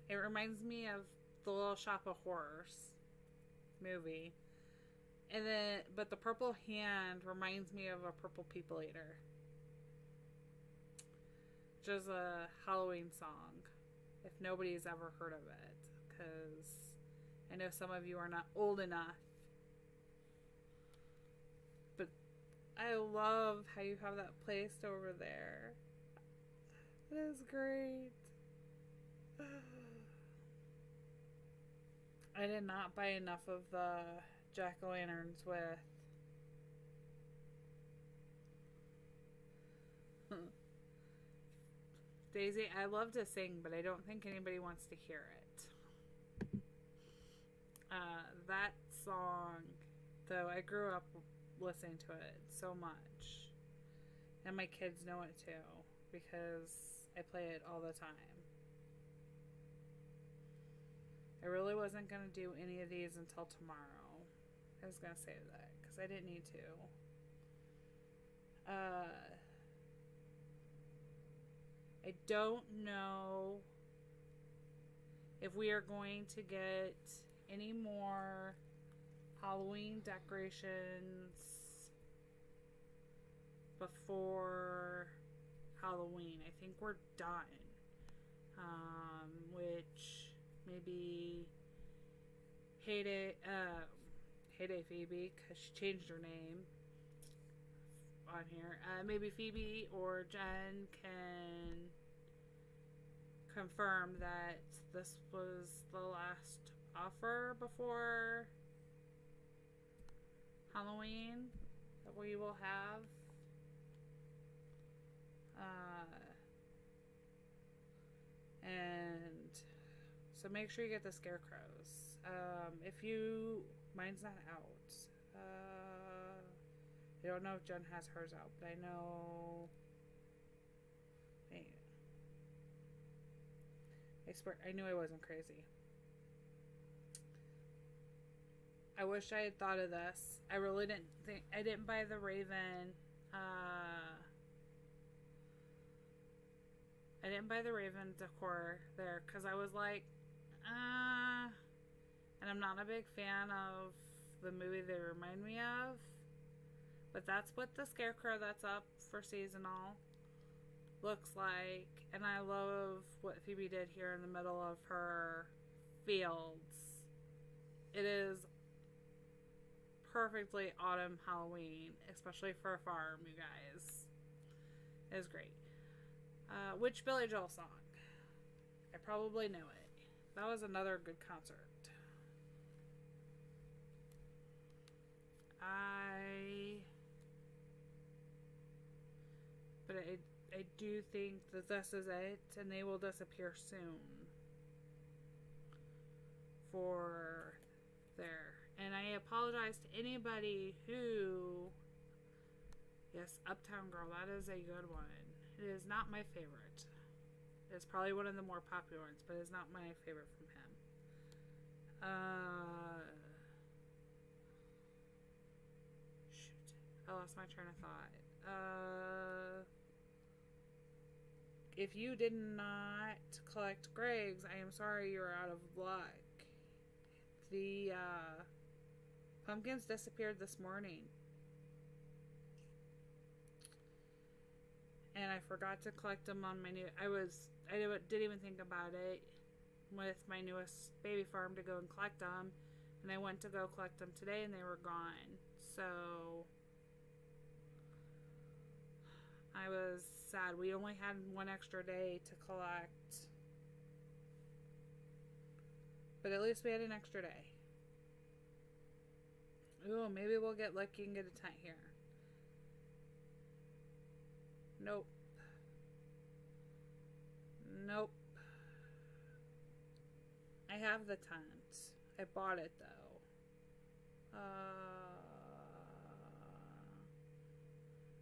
It reminds me of the Little Shop of Horrors movie, and then but the purple hand reminds me of a purple people eater, which is a Halloween song. If nobody's ever heard of it, because I know some of you are not old enough. I love how you have that placed over there. That is great. I did not buy enough of the jack-o'-lanterns with. Daisy, I love to sing, but I don't think anybody wants to hear it. That song, though, I grew up listening to it so much, and my kids know it too because I play it all the time. I really wasn't going to do any of these until tomorrow. I was going to save that because I didn't need to. I don't know if we are going to get any more Halloween decorations before Halloween. I think we're done. Which maybe Heyday Phoebe, because she changed her name on here. Maybe Phoebe or Jen can confirm that this was the last offer before Halloween that we will have. And so make sure you get the scarecrows. Mine's not out. I don't know if Jen has hers out, but I know. I swear, I knew I wasn't crazy. I wish I had thought of this. I really didn't think. I didn't buy the Raven. I didn't buy the Raven decor there because I was like, and I'm not a big fan of the movie they remind me of. But that's what the scarecrow that's up for seasonal looks like. And I love what Phoebe did here in the middle of her fields. It is perfectly autumn Halloween, especially for a farm, you guys. It is great. Which Billy Joel song? I probably know it. That was another good concert. But I do think that this is it, and they will disappear soon. For there. And I apologize to anybody who... Yes, Uptown Girl, that is a good one. It is not my favorite. It's probably one of the more popular ones, but it's not my favorite from him. Shoot. I lost my train of thought. If you did not collect Greg's, I am sorry, you're out of luck. The pumpkins disappeared this morning. And I forgot to collect them on my new... I didn't even think about it with my newest baby farm to go and collect them. And I went to go collect them today and they were gone. So... I was sad. We only had one extra day to collect. But at least we had an extra day. Ooh, maybe we'll get lucky and get a tent here. Nope. Nope. I have the tent. I bought it though.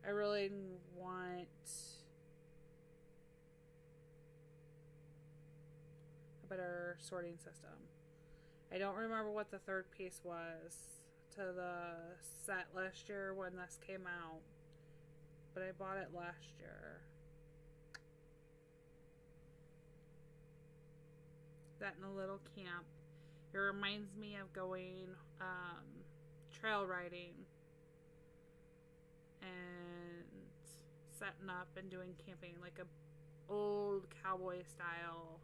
I really want a better sorting system. I don't remember what the third piece was to the set last year when this came out, but I bought it last year. That in a little camp. It reminds me of going trail riding and setting up and doing camping, like a old cowboy style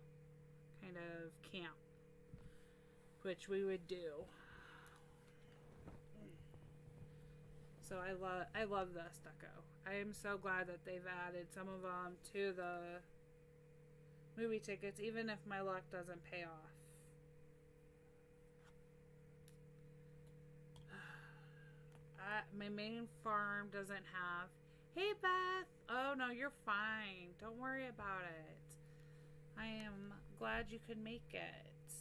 kind of camp, which we would do. So I love this deco. I am so glad that they've added some of them to the movie tickets, even if my luck doesn't pay off. My main farm doesn't have... Hey, Beth! Oh, no, you're fine. Don't worry about it. I am glad you could make it.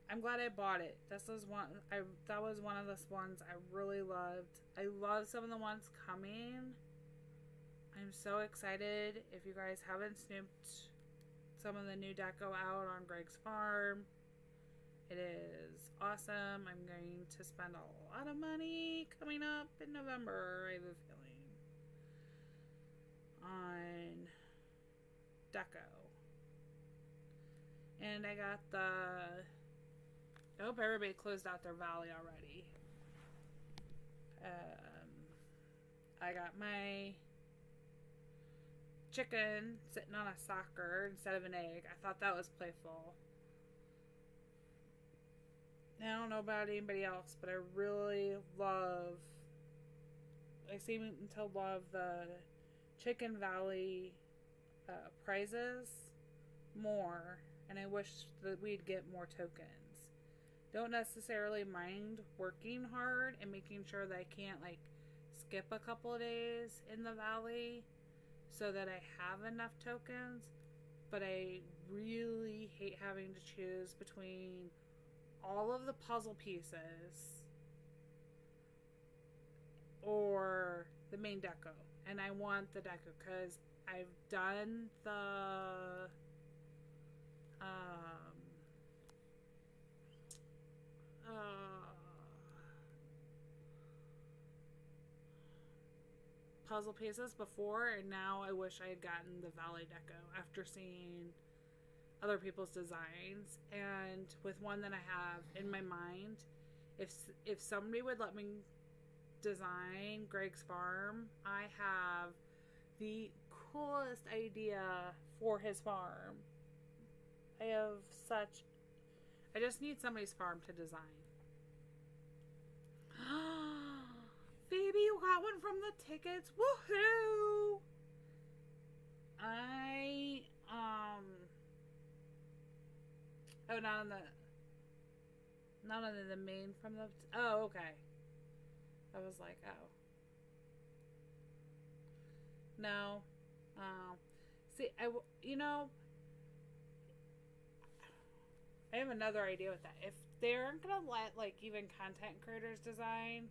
I'm glad I bought it. That was one of the ones I really loved. I love some of the ones coming. I'm so excited. If you guys haven't snooped some of the new deco out on Greg's farm, it is awesome. I'm going to spend a lot of money coming up in November, I have a feeling, on deco. And I got the... I hope everybody closed out their valley already. I got my chicken sitting on a sucker instead of an egg. I thought that was playful. I don't know about anybody else, but I really love... I seem to love the Chicken Valley prizes more, and I wish that we'd get more tokens. Don't necessarily mind working hard and making sure that I can't like skip a couple of days in the valley so that I have enough tokens, but I really hate having to choose between all of the puzzle pieces or the main deco. And I want the deco because I've done the puzzle pieces before, and now I wish I had gotten the Valley Deco after seeing other people's designs. And with one that I have in my mind, if somebody would let me design Greg's farm, I have the coolest idea for his farm. I just need somebody's farm to design. Phoebe, you got one from the tickets. Woohoo! Oh, not on the main from the, oh, okay. I was like, oh. No. See, I have another idea with that. If they aren't going to let, like, even content creators design,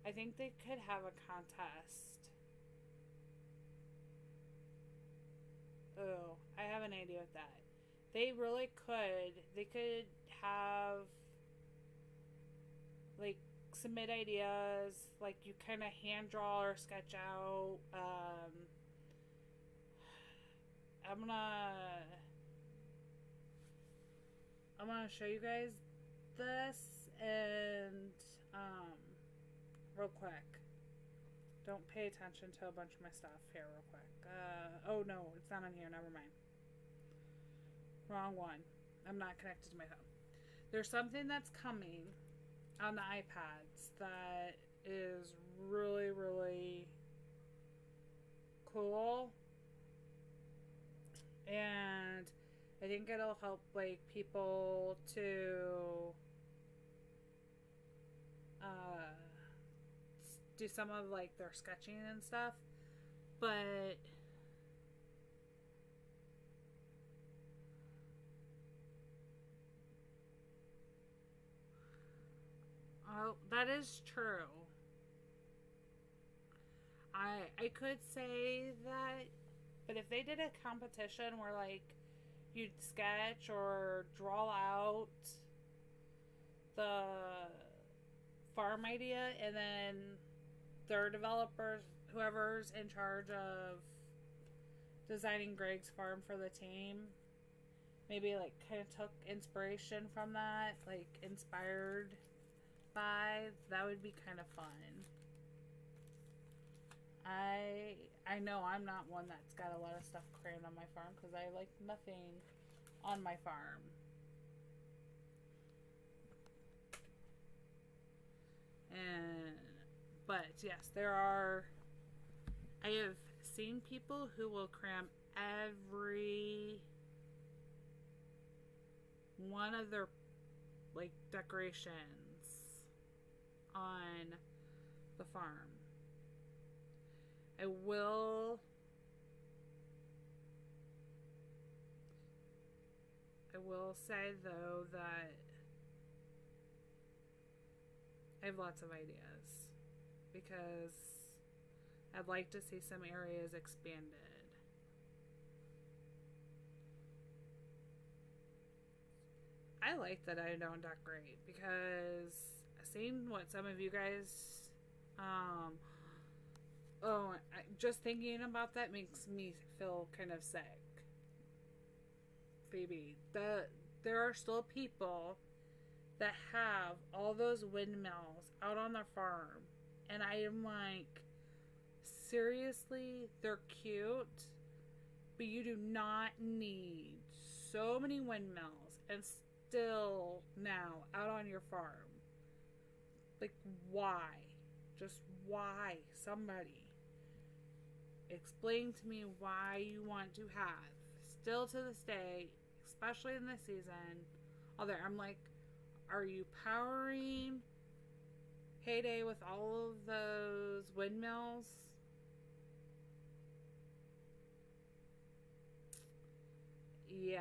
I think they could have a contest. Oh, I have an idea with that. They really could. They could have, like, submit ideas. Like, you kind of hand draw or sketch out. I'm gonna show you guys this and real quick. Don't pay attention to a bunch of my stuff here real quick. Oh no, it's not on here, never mind. Wrong one. I'm not connected to my phone. There's something that's coming on the iPads that is really, really cool. And I think it'll help, like, people to do some of, like, their sketching and stuff. But oh, that is true. I could say that, but if they did a competition where, like, you'd sketch or draw out the farm idea, and then their developers, whoever's in charge of designing Greg's farm for the team, maybe, like, kind of took inspiration from that, like, inspired by, that would be kind of fun. I know I'm not one that's got a lot of stuff crammed on my farm because I like nothing on my farm. But yes, I have seen people who will cram every one of their, like, decorations on the farm. I will say, though, that I have lots of ideas because I'd like to see some areas expanded. I like that I don't decorate because I've seen what some of you guys, just thinking about that makes me feel kind of sick. Phoebe, there are still people that have all those windmills out on their farm, and I am like, seriously, they're cute, but you do not need so many windmills and still now out on your farm. Like, why? Just why? Somebody explain to me why you want to have, still to this day, especially in this season, I'm like, are you powering Heyday with all of those windmills? Yeah.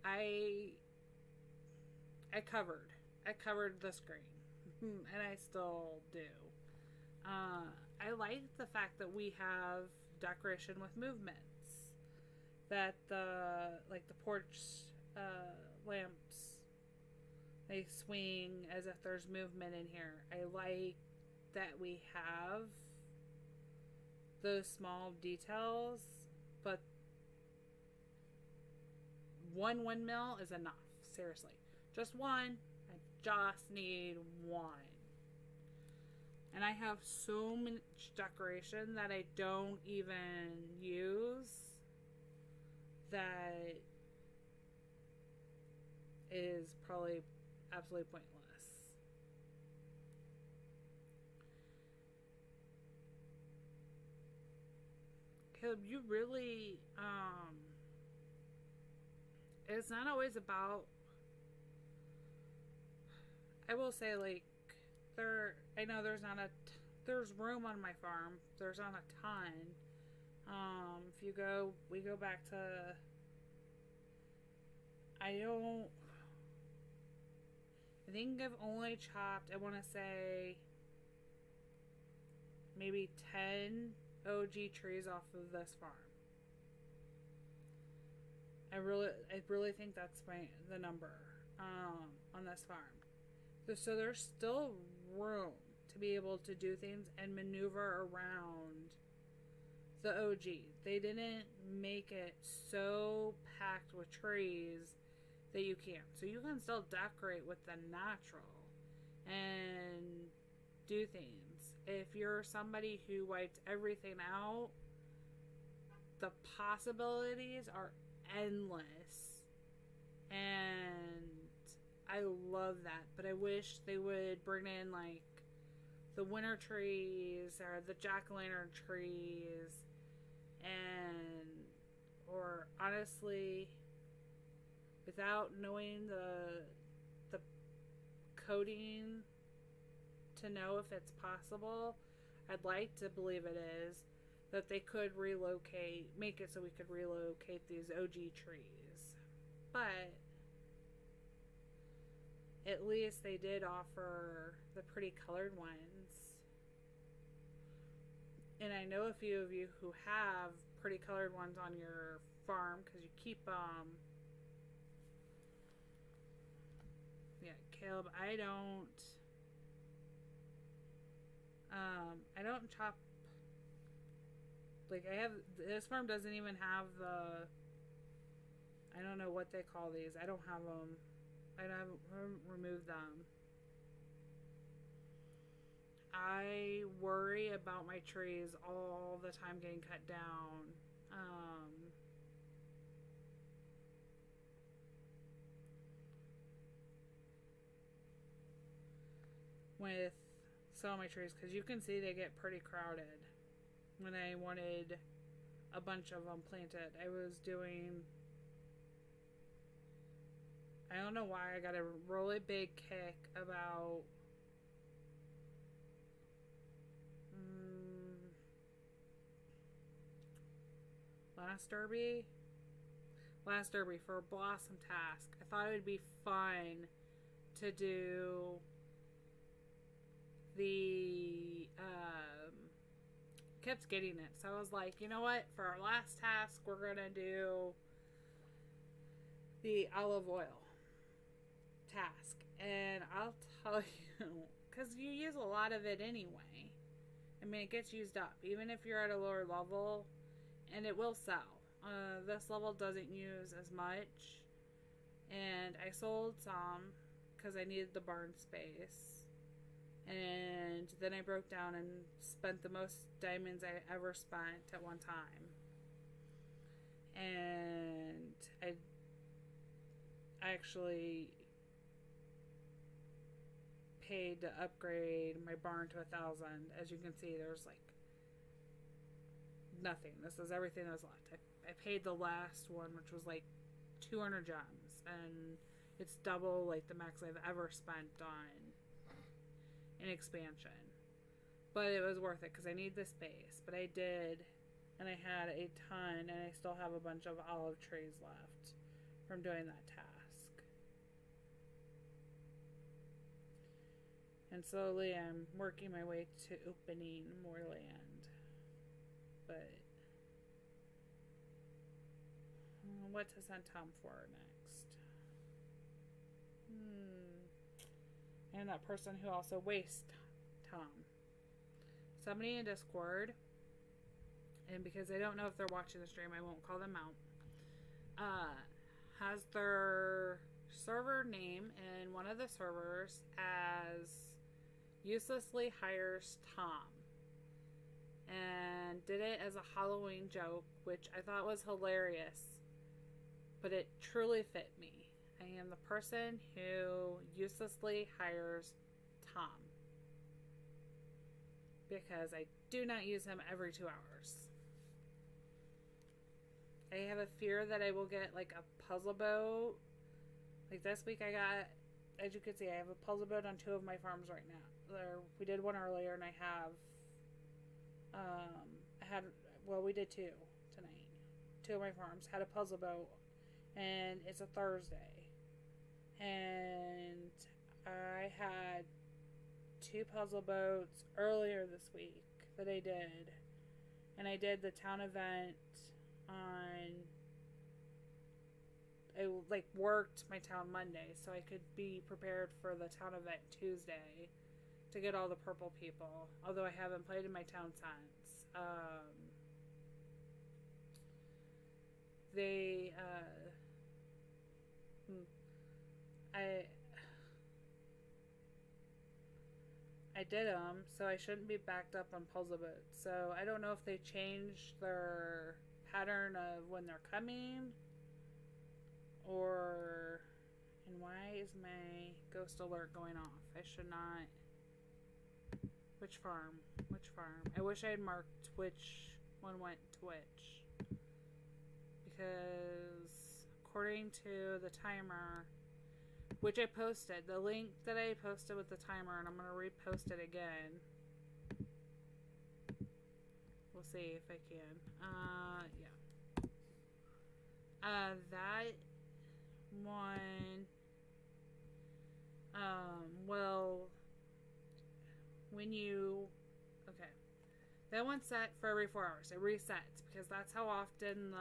I covered the screen, and I still do. I like the fact that we have decoration with movements. That the porch lamps, they swing as if there's movement in here. I like that we have those small details, but one windmill is enough. Seriously. Just one. I just need one. And I have so much decoration that I don't even use that is probably absolutely pointless. Caleb, you really, it's not always about, I will say, like, I know there's room on my farm. There's not a ton. We go back to, I think I've only chopped, I want to say, maybe 10 OG trees off of this farm. I really think that's the number on this farm. So there's still room to be able to do things and maneuver around the OG. They didn't make it so packed with trees that you can't. So you can still decorate with the natural and do things. If you're somebody who wiped everything out, the possibilities are endless. And I love that. But I wish they would bring in like the winter trees or the jack-o'-lantern trees, or honestly, without knowing the coding to know if it's possible, I'd like to believe it is, that they could make it so we could relocate these OG trees. But at least they did offer the pretty colored ones. And I know a few of you who have pretty colored ones on your farm because you keep yeah, Caleb, I don't chop, like, this farm doesn't even have I don't know what they call these. I don't have them. I haven't removed them. I worry about my trees all the time getting cut down. With some of my trees, because you can see they get pretty crowded. When I wanted a bunch of them planted, I don't know why I got a really big kick about last Derby for a blossom task. I thought it would be fun to do the kept getting it, so I was like, you know what, for our last task we're gonna do the olive oil task. And I'll tell you, because you use a lot of it anyway, I mean, it gets used up even if you're at a lower level, and it will sell. This level doesn't use as much, and I sold some because I needed the barn space. And then I broke down and spent the most diamonds I ever spent at one time. And I actually paid to upgrade my barn to 1,000. As you can see, there's like nothing. This is everything that was left. I paid the last one, which was like 200 gems, and it's double like the max I've ever spent on an expansion. But it was worth it because I need the space. But I did, and I had a ton, and I still have a bunch of olive trees left from doing that task. And slowly I'm working my way to opening more land. But what to send Tom for next? And that person who also wastes Tom. somebody in Discord, and because I don't know if they're watching the stream, I won't call them out, has their server name in one of the servers as Uselessly Hires Tom, and did it as a Halloween joke, which I thought was hilarious, but it truly fit me. I am the person who uselessly hires Tom, because I do not use him every 2 hours. I have a fear that I will get like a puzzle boat. Like this week I got, as you can see, I have a puzzle boat on 2 of my farms right now. We did one earlier, and I had, we did 2 tonight. 2 of my farms had a puzzle boat, and it's a Thursday. And I had 2 puzzle boats earlier this week that I did. And I did the town event I worked my town Monday so I could be prepared for the town event Tuesday to get all the purple people. Although I haven't played in my town since. I did them, so I shouldn't be backed up on puzzle boats. So I don't know if they changed their pattern of when they're coming, or... And why is my ghost alert going off? I should not... Which farm? Which farm? I wish I had marked which one went to which. Because according to the timer, which I posted, the link that I posted with the timer, and I'm going to repost it again. We'll see if I can. Yeah. That one, when you, okay. That one's set for every 4 hours. It resets, because that's how often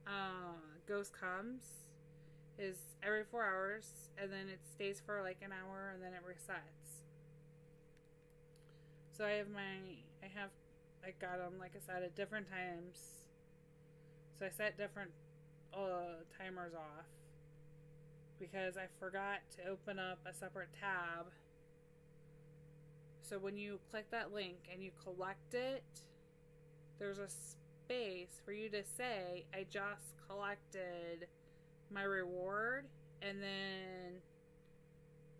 the, ghost comes. Is every 4 hours, and then it stays for like an hour, and then it resets. So I got them, like I said, at different times. So I set different timers off, because I forgot to open up a separate tab. So when you click that link and you collect it, there's a space for you to say, I just collected my reward, and then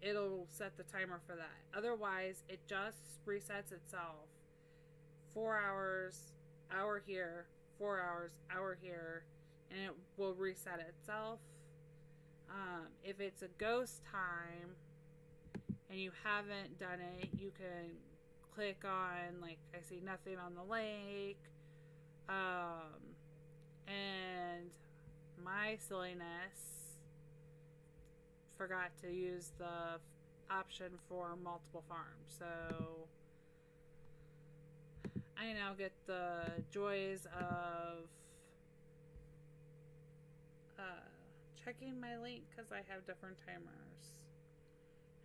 it'll set the timer for that. Otherwise, it just resets itself. 4 hours, hour here, 4 hours, hour here, and it will reset itself. If it's a ghost time and you haven't done it, you can click on, like, I see nothing on the lake, and my silliness forgot to use the option for multiple farms, so I now get the joys of checking my link, because I have different timers,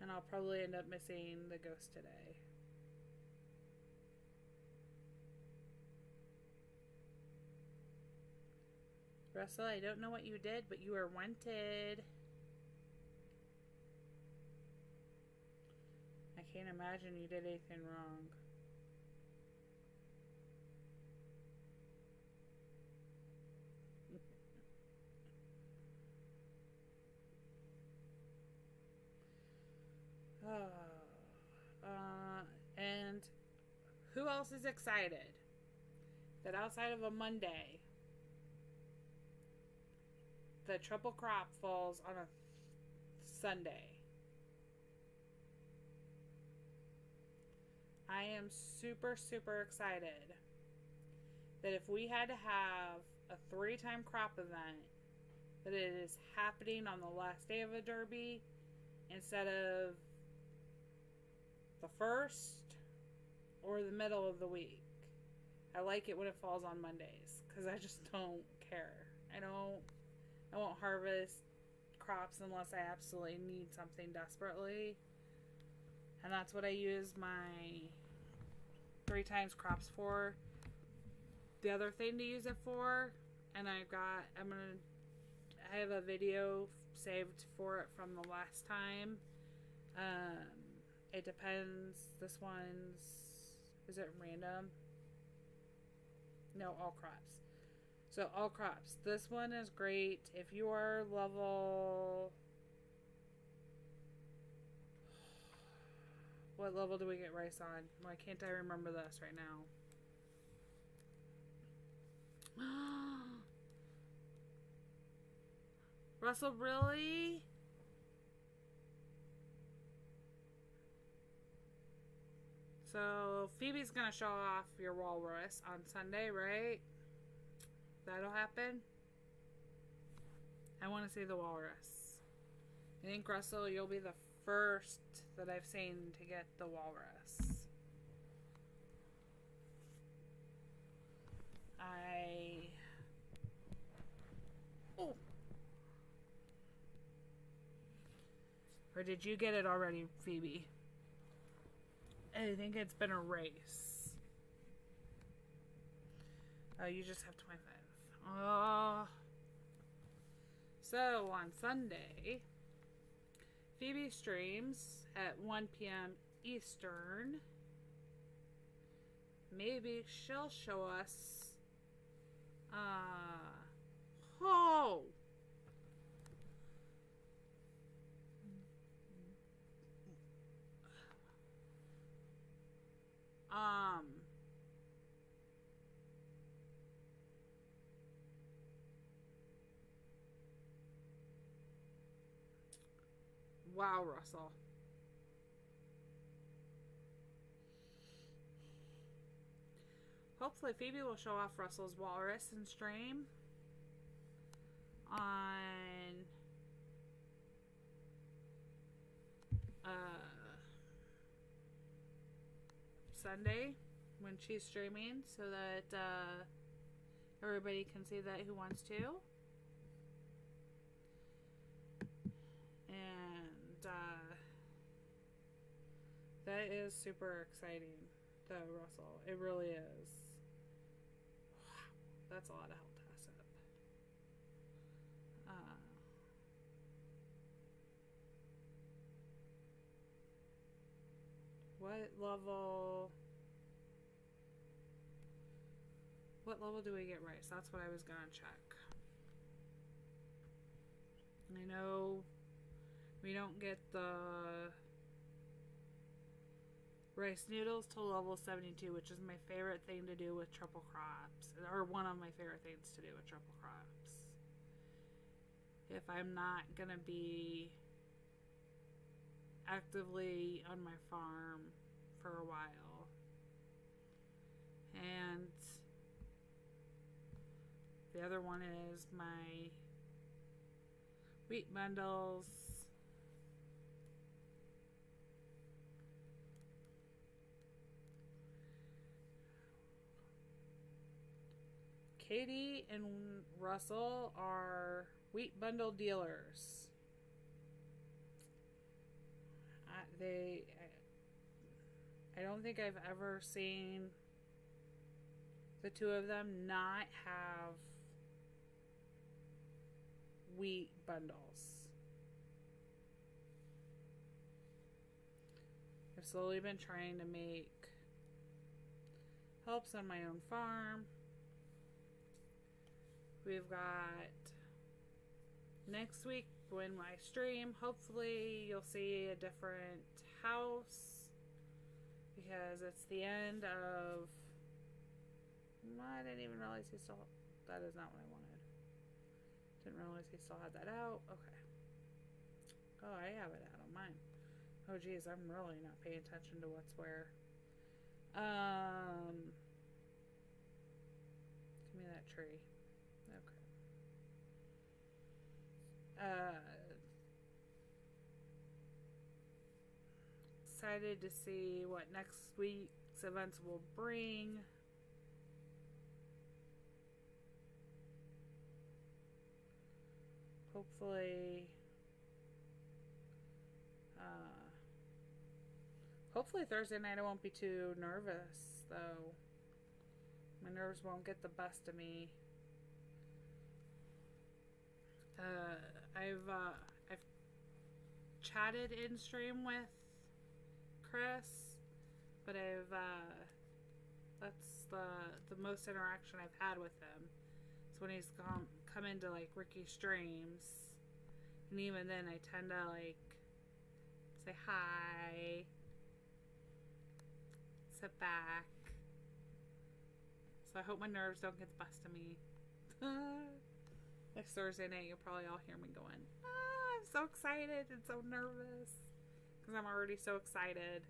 and I'll probably end up missing the ghost today. Russell, I don't know what you did, but you are wanted. I can't imagine you did anything wrong. And who else is excited that outside of a Monday, the triple crop falls on a Sunday? I am super, super excited that if we had to have a 3-time crop event, that it is happening on the last day of a derby instead of the first or the middle of the week. I like it when it falls on Mondays, because I just don't care. I won't harvest crops unless I absolutely need something desperately. And that's what I use my 3 times crops for. The other thing to use it for, and I have a video saved for it from the last time. It depends. This one's, is it random? No, all crops. So all crops. This one is great if you are level. What level do we get rice on? Why can't I remember this right now? Russell, really? So Phoebe's gonna show off your walrus on Sunday, right? That'll happen. I want to see the walrus. I think, Russell, you'll be the first that I've seen to get the walrus. Oh. Or did you get it already, Phoebe? I think it's been a race. Oh, you just have 25. Oh. So, on Sunday, Phoebe streams at 1 p.m. Eastern. Maybe she'll show us. Oh! Wow, Russell. Hopefully Phoebe will show off Russell's walrus in stream on Sunday when she's streaming, so that everybody can see that who wants to. And that is super exciting, though, Russell. It really is. Wow, that's a lot of help to us up. What level do we get rice? That's what I was gonna check. I know we don't get the rice noodles till level 72, which is my favorite thing to do with triple crops, or one of my favorite things to do with triple crops. If I'm not gonna be actively on my farm for a while. And the other one is my wheat bundles. Katie and Russell are wheat bundle dealers. I don't think I've ever seen the two of them not have wheat bundles. I've slowly been trying to make helps on my own farm. We've got next week when I stream, hopefully you'll see a different house, because it's the end of, I didn't even realize he still, that is not what I wanted. Didn't realize he still had that out. Okay. Oh, I have it out on mine. Oh geez, I'm really not paying attention to what's where. Give me that tree. Excited to see what next week's events will bring. Hopefully Thursday night I won't be too nervous, though. My nerves won't get the best of me. I've chatted in stream with Chris, but that's the most interaction I've had with him. It's when he's come into like Ricky's streams, and even then I tend to like say hi, sit back. So I hope my nerves don't get the best of me. Next Thursday night, you'll probably all hear me going, I'm so excited and so nervous. Because I'm already so excited.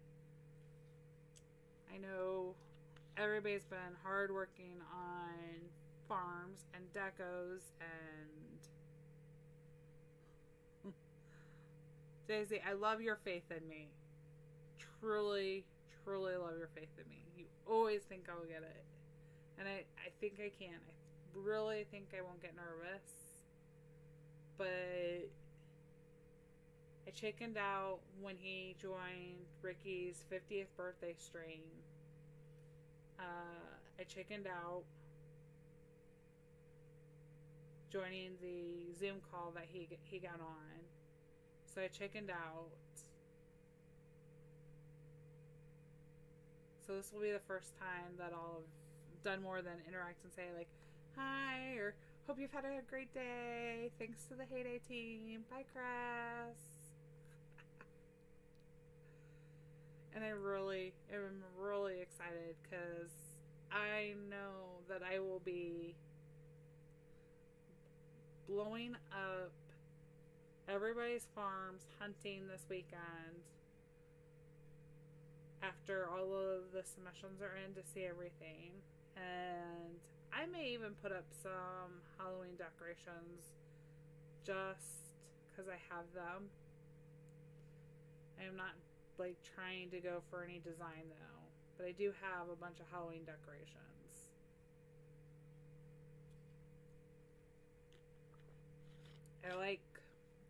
I know everybody's been hard working on farms and decos and Daisy, I love your faith in me. Truly, truly love your faith in me. You always think I'll get it. And I think I can. I really think I won't get nervous. But I chickened out when he joined Ricky's 50th birthday stream. I chickened out joining the Zoom call that he got on. So I chickened out. So this will be the first time that I'll have done more than interact and say like, hi, or hope you've had a great day. Thanks to the Heyday team. Bye, Chris. And I'm really excited because I know that I will be blowing up everybody's farms hunting this weekend after all of the submissions are in to see everything. And I may even put up some Halloween decorations just because I have them. I am not like trying to go for any design though, but I do have a bunch of Halloween decorations. I like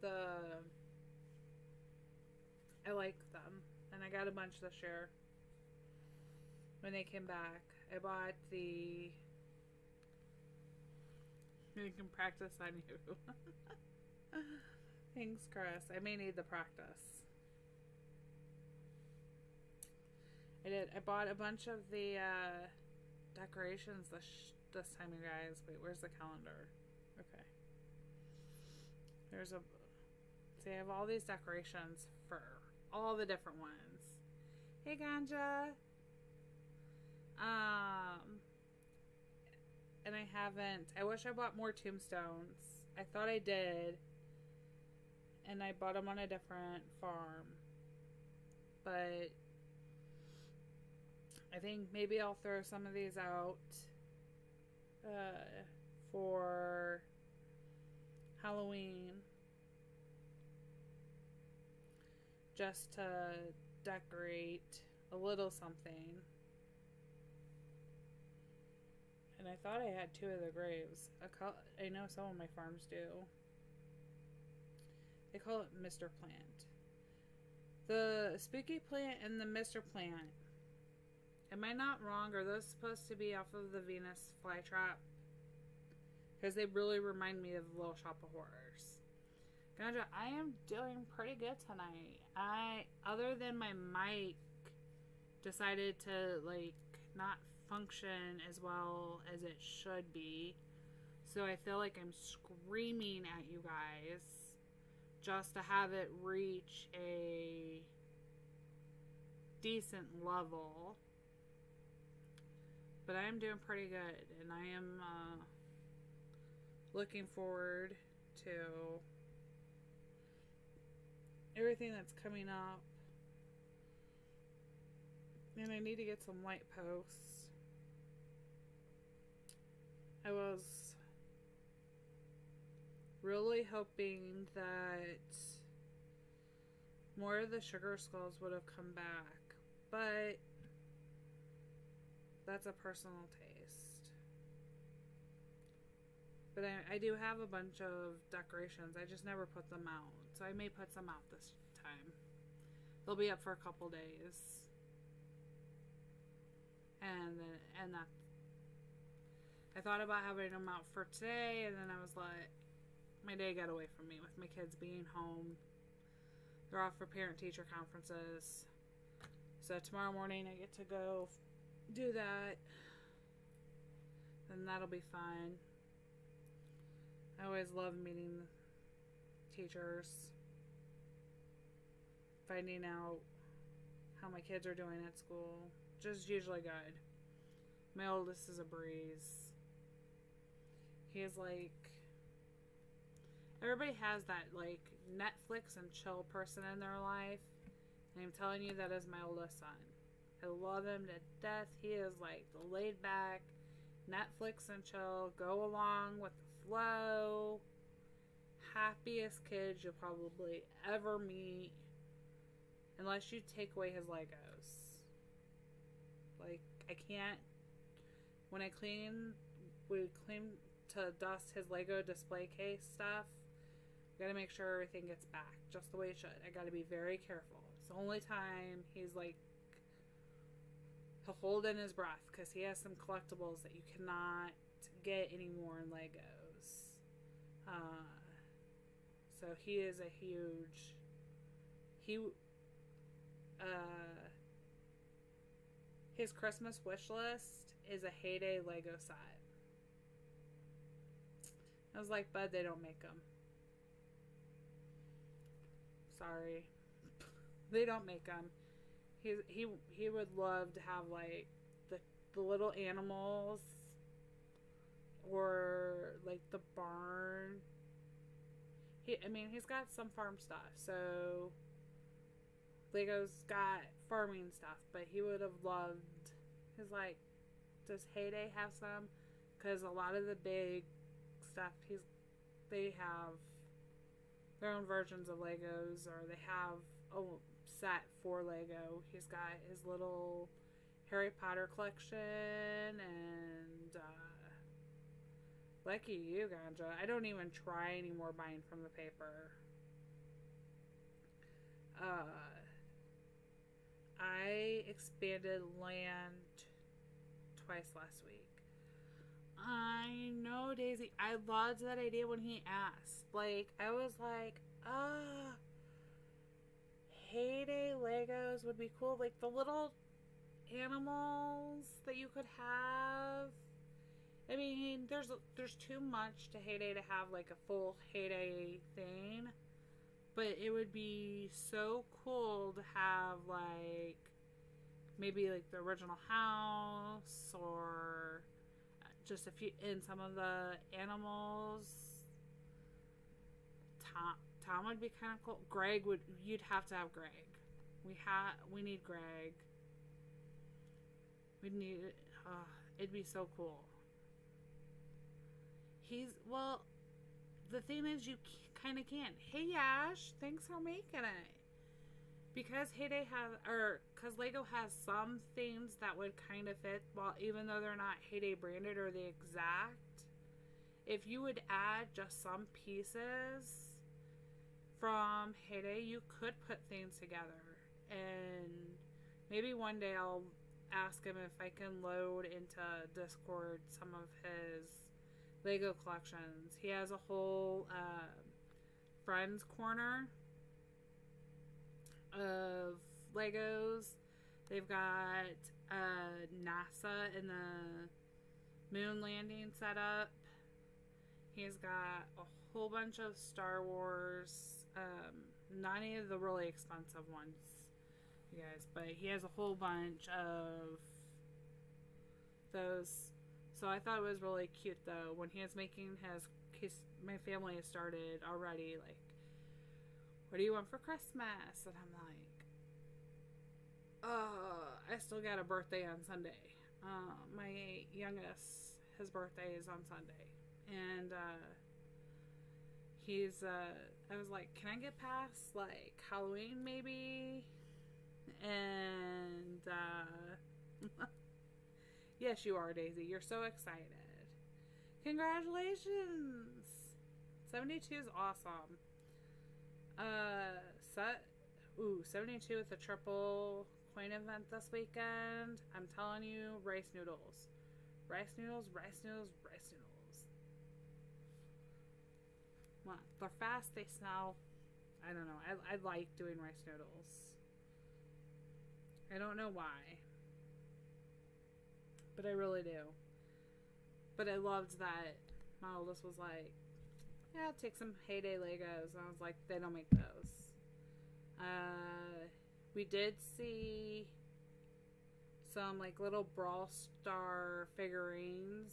them, and I got a bunch this year. When they came back, I bought the. You can practice on you. Thanks, Chris. I may need the practice. I did. I bought a bunch of the decorations this time, you guys. Wait, where's the calendar? Okay. There's a. See, I have all these decorations for all the different ones. Hey, Ganja. And I haven't. I wish I bought more tombstones. I thought I did. And I bought them on a different farm. But I think maybe I'll throw some of these out for Halloween. Just to decorate a little something. And I thought I had 2 of the graves. I know some of my farms do. They call it Mr. Plant. The Spooky Plant and the Mr. Plant. Am I not wrong? Are those supposed to be off of the Venus flytrap? Because they really remind me of Little Shop of Horrors. Ganja, I am doing pretty good tonight. Other than my mic decided to like not function as well as it should be, so I feel like I'm screaming at you guys just to have it reach a decent level, but I am doing pretty good, and I am looking forward to everything that's coming up. And I need to get some light posts. I was really hoping that more of the sugar skulls would have come back, but that's a personal taste. But I do have a bunch of decorations. I just never put them out. So I may put some out this time. They'll be up for a couple days. And that I thought about having them out for today, and then I was like, my day got away from me with my kids being home. They're off for parent-teacher conferences. So tomorrow morning I get to go do that. And that'll be fun. I always love meeting teachers. Finding out how my kids are doing at school. Just usually good. My oldest is a breeze. He is like... Everybody has that, like, Netflix and chill person in their life. And I'm telling you, that is my oldest son. I love him to death. He is, like, the laid back, Netflix and chill, go along with the flow, happiest kid you'll probably ever meet. Unless you take away his Legos. Like, I can't... When we clean to dust his Lego display case stuff, gotta make sure everything gets back just the way it should. I gotta be very careful. It's the only time he's like, he'll hold in his breath because he has some collectibles that you cannot get anymore in Legos. So he is a huge, his Christmas wish list is a Heyday Lego set. I was like, bud, they don't make them. Sorry. They don't make them. He would love to have, like, the little animals or, like, the barn. He's got some farm stuff, so Lego's got farming stuff, but he would have loved, he's like, does Heyday have some? Because a lot of the big stuff, they have their own versions of Legos, or they have a set for Lego. He's got his little Harry Potter collection, and lucky you, Ganja. I don't even try anymore buying from the paper. I expanded land twice last week. I know, Daisy. I loved that idea when he asked. Like, I was like, Heyday Legos would be cool. Like, the little animals that you could have. I mean, there's too much to Heyday to have, like, a full Heyday thing. But it would be so cool to have, like, maybe, like, the original house, or just a few in some of the animals. Tom would be kind of cool. You'd have to have Greg. We need Greg. We need it. It'd be so cool. The thing is, you kind of can't. Hey, Ash, thanks for making it. Because because Lego has some things that would kind of fit, even though they're not Heyday branded or the exact. If you would add just some pieces from Heyday, you could put things together. And maybe one day I'll ask him if I can load into Discord some of his Lego collections. He has a whole friends corner of Legos. They've got NASA and the moon landing set up. He's got a whole bunch of Star Wars, not any of the really expensive ones, you guys, but he has a whole bunch of those. So I thought it was really cute, though, when he was making my family has started already, like, what do you want for Christmas? And I'm like, I still got a birthday on Sunday. My youngest, his birthday is on Sunday. And, I was like, can I get past, like, Halloween, maybe? And, yes, you are, Daisy. You're so excited. Congratulations! 72 is awesome. 72 with a triple coin event this weekend. I'm telling you, rice noodles. Rice noodles, rice noodles, rice noodles. Well, they're fast, they smell. I don't know. I like doing rice noodles. I don't know why. But I really do. But I loved that my oldest was like, yeah, I'll take some Heyday Legos. And I was like, they don't make those. We did see some like little Brawl Star figurines,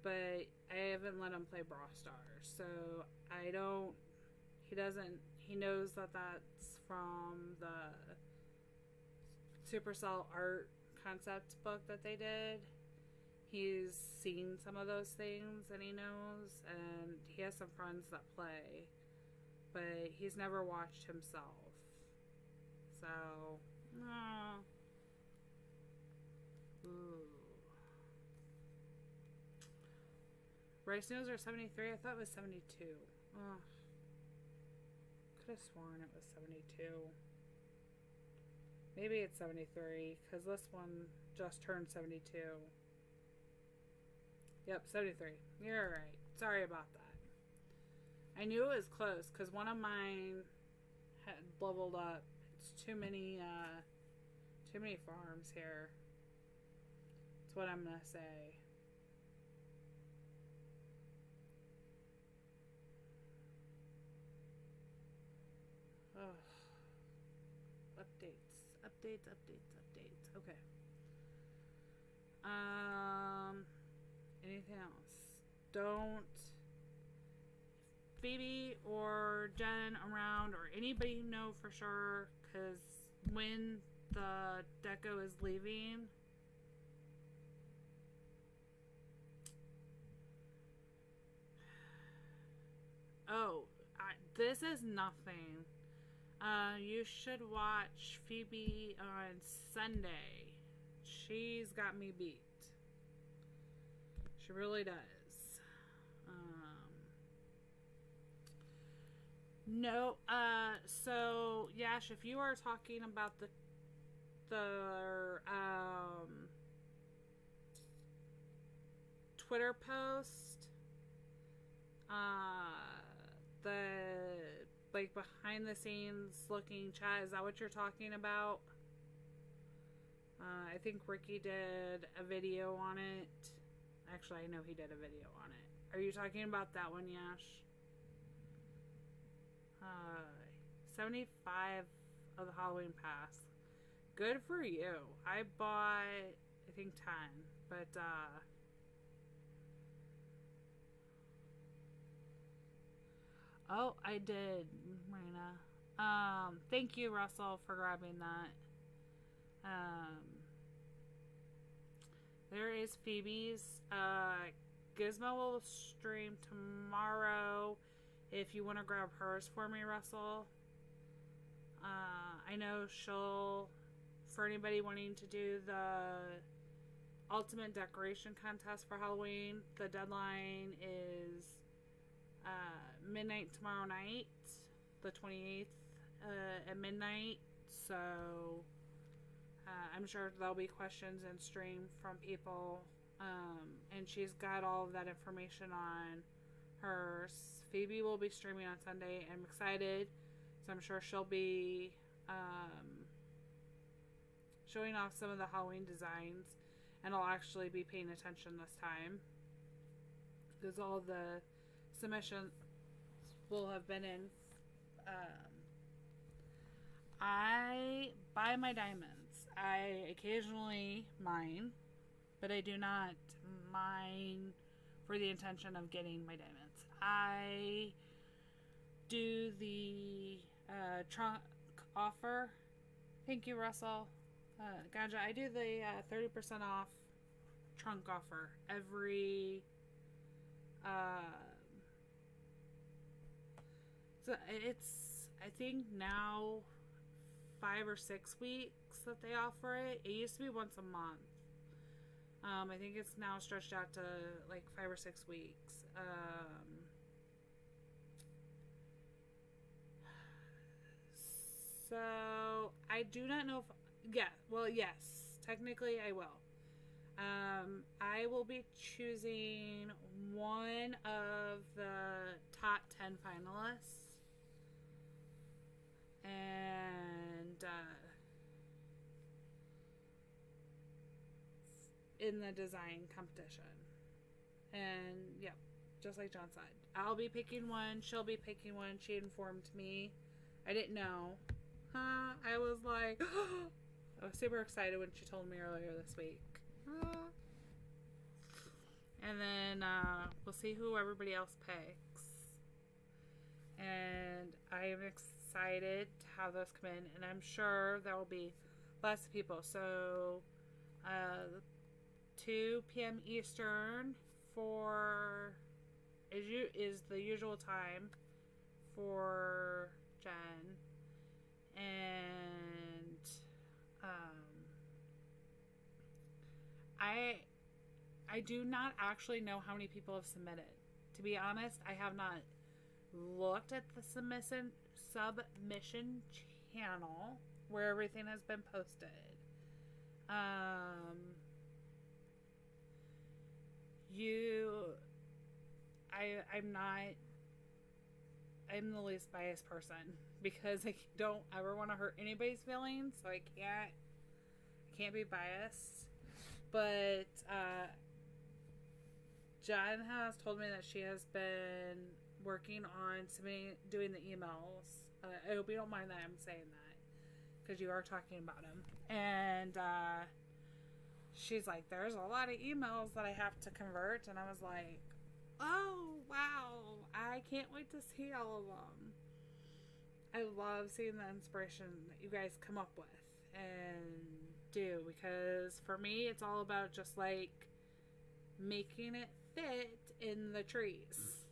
but I haven't let him play Brawl Stars, so I don't. He knows that that's from the Supercell art concept book that they did. He's seen some of those things and he knows, and he has some friends that play, but he's never watched himself. So, ooh. Rice noodles are 73. I thought it was 72. Ugh. Could have sworn it was 72. Maybe it's 73, because this one just turned 72. Yep, 73. You're right. Sorry about that. I knew it was close, because one of mine had leveled up. It's too many farms here. That's what I'm gonna say. Oh. Updates. Okay. Anything else? Don't Phoebe or Jen around or anybody you know for sure, because when the deco is leaving, this is nothing. You should watch Phoebe on Sunday. She's got me beat. She really does. No, so Yash, if you are talking about the Twitter post, the like behind the scenes looking chat, is that what you're talking about? I think Ricky did a video on it. Actually, I know he did a video on it. Are you talking about that one, Yash? 75 of the Halloween pass. Good for you. I bought, I think 10, but oh, I did, Marina. Thank you, Russell, for grabbing that. There is Phoebe's. Gizmo will stream tomorrow. If you want to grab hers for me, Russell. I know she'll, for anybody wanting to do the ultimate decoration contest for Halloween, the deadline is midnight tomorrow night, the 28th, at midnight. So I'm sure there'll be questions and stream from people. And she's got all of that information on hers. Phoebe will be streaming on Sunday. I'm excited, so I'm sure she'll be showing off some of the Halloween designs, and I'll actually be paying attention this time because all the submissions will have been in. I buy my diamonds. I occasionally mine, but I do not mine for the intention of getting my diamonds. I do the trunk offer. Thank you, Russell. Ganja, I do the 30% off trunk offer every so it's, I think now 5 or 6 weeks that they offer it. It used to be once a month. I think it's now stretched out to like 5 or 6 weeks. So I do not know if Yeah, well, yes. Technically, I will. I will be choosing one of the top 10 finalists. And in the design competition. And, yep, just like John said. I'll be picking one. She'll be picking one. She informed me. I didn't know. I was like, I was super excited when she told me earlier this week. And then we'll see who everybody else picks. And I am excited to have those come in. And I'm sure there will be lots of people. So 2 p.m. Eastern is the usual time for Jen. And I do not actually know how many people have submitted. To be honest, I have not looked at the submission channel where everything has been posted. I'm the least biased person because I don't ever want to hurt anybody's feelings, so I can't be biased. But Jen has told me that she has been working on doing the emails. I hope you don't mind that I'm saying that, because you are talking about them. And she's like, there's a lot of emails that I have to convert. And I was like, oh, wow. I can't wait to see all of them. I love seeing the inspiration that you guys come up with and do, because for me, it's all about just like making it fit in the trees.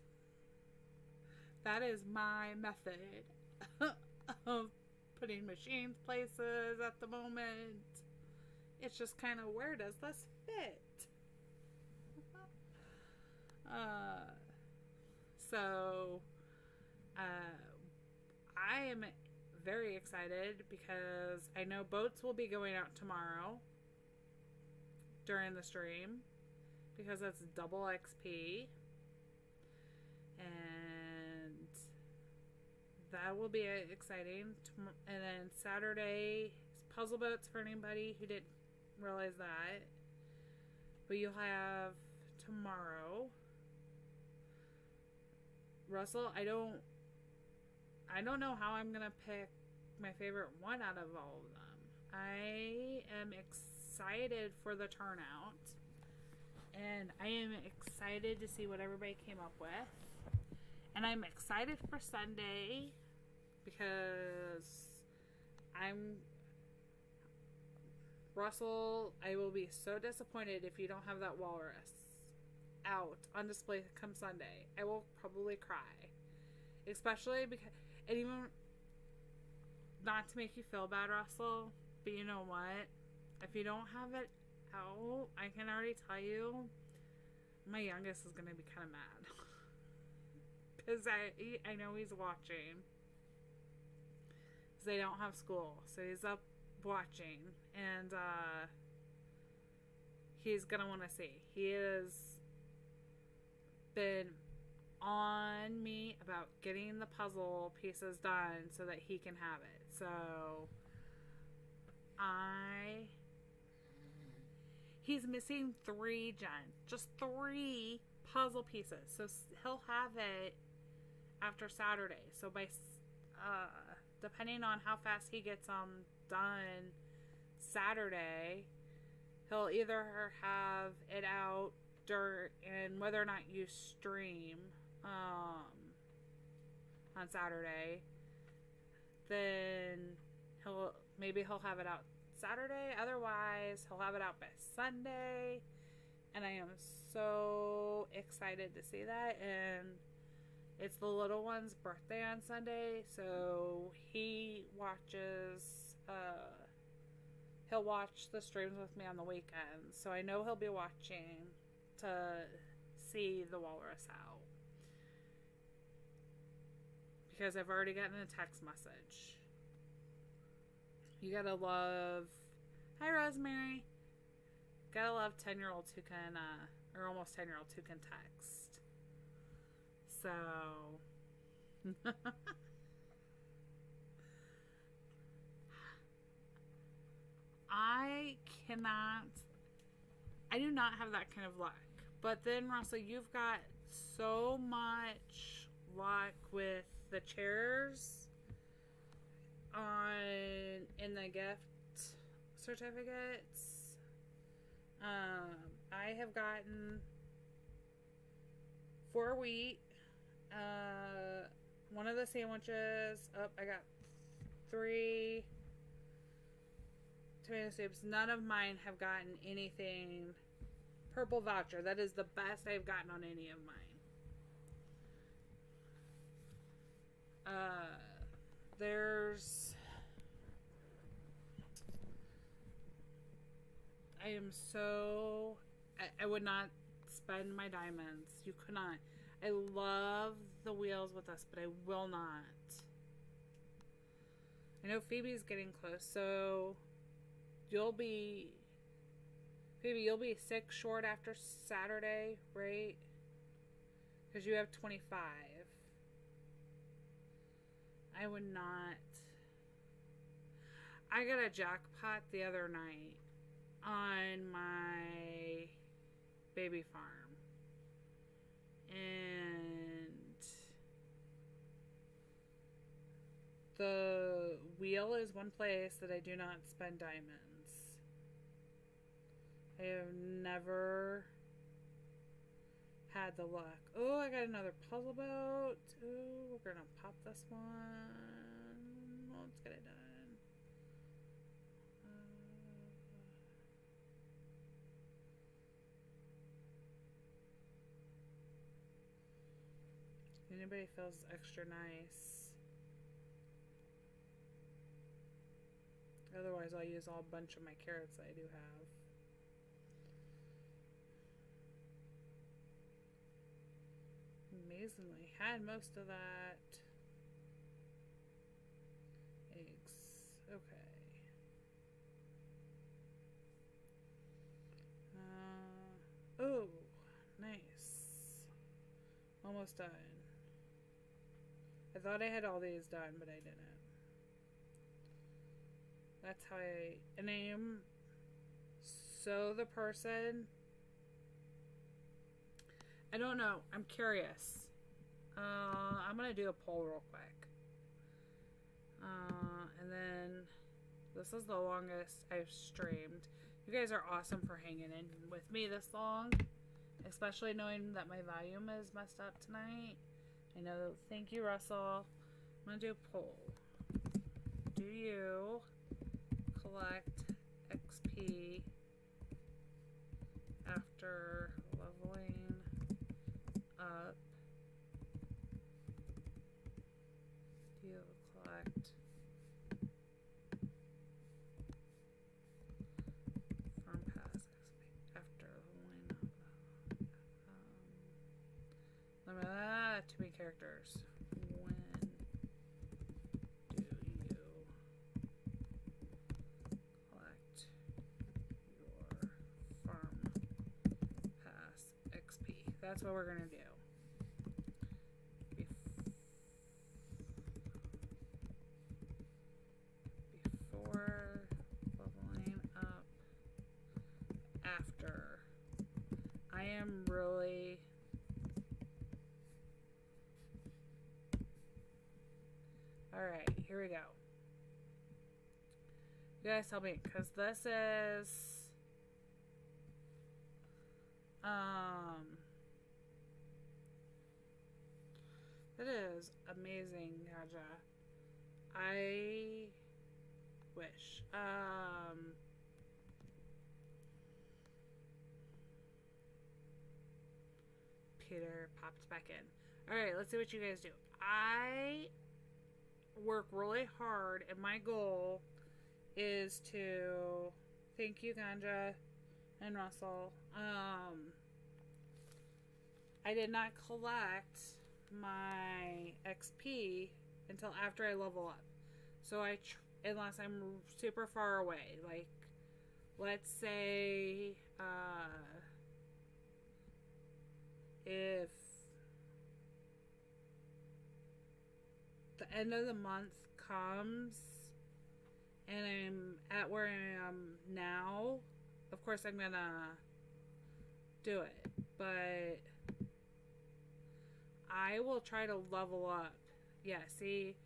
That is my method of putting machines places at the moment. It's just kind of, where does this fit? So I am very excited because I know boats will be going out tomorrow during the stream, because that's double XP, and that will be exciting. And then Saturday is puzzle boats for anybody who didn't realize that. But you'll have tomorrow. Russell, I don't know how I'm gonna pick my favorite one out of all of them. I am excited for the turnout, and I am excited to see what everybody came up with. And I'm excited for Sunday because Russell, I will be so disappointed if you don't have that walrus out on display come Sunday. I will probably cry. Especially because, and even, not to make you feel bad, Russell, but you know what? If you don't have it out, I can already tell you, my youngest is going to be kind of mad. Because I know he's watching. Because they don't have school. So he's up watching. And he's going to want to see. He has been on me about getting the puzzle pieces done so that he can have it. So he's missing 3, Jen. Just 3 puzzle pieces. So he'll have it after Saturday. So by depending on how fast he gets them done Saturday, he'll either have it out and whether or not you stream on Saturday, then he'll have it out Saturday. Otherwise, he'll have it out by Sunday. And I am so excited to see that. And it's the little one's birthday on Sunday, so he watches, he'll watch the streams with me on the weekend. So I know he'll be watching to see the walrus out. Because I've already gotten a text message. You gotta love. Hi, Rosemary. Gotta love 10-year-olds who can, or almost 10-year-olds who can text. So. I cannot. I do not have that kind of luck. But then, Russell, you've got so much luck with the chairs in the gift certificates. I have gotten 4 wheat. One of the sandwiches. I got 3 tomato soups. None of mine have gotten anything. Purple voucher. That is the best I've gotten on any of mine. I am so. I would not spend my diamonds. You could not. I love the wheels with us, but I will not. I know Phoebe's getting close, so Phoebe, you'll be 6 short after Saturday, right? Because you have 25. I would not. I got a jackpot the other night on my baby farm. And the wheel is one place that I do not spend diamonds. I have never had the luck. Oh, I got another puzzle boat. Oh, we're gonna pop this one. Let's get it done. Anybody feels extra nice? Otherwise, I'll use a bunch of my carrots that I do have. Amazingly, had most of that. Eggs. Okay. Oh, nice. Almost done. I thought I had all these done, but I didn't. That's how and I am so the person. I don't know. I'm curious. I'm going to do a poll real quick. And then this is the longest I've streamed. You guys are awesome for hanging in with me this long. Especially knowing that my volume is messed up tonight. I know. Thank you, Russell. I'm going to do a poll. Do you collect XP after leveling up? Do you collect farm pass XP after leveling up? Too many characters. When do you collect your farm pass XP? That's what we're gonna do. Before leveling up, after. I am really. Alright, here we go. You guys tell me, because this is it is amazing, Gaja. I wish. Peter popped back in. Alright, let's see what you guys do. I work really hard, and my goal is to thank you, Ganja and Russell. I did not collect my XP until after I level up, so unless I'm super far away. Like, let's say, if the end of the month comes and I'm at where I am now, of course I'm gonna do it. But I will try to level up. Yeah, see,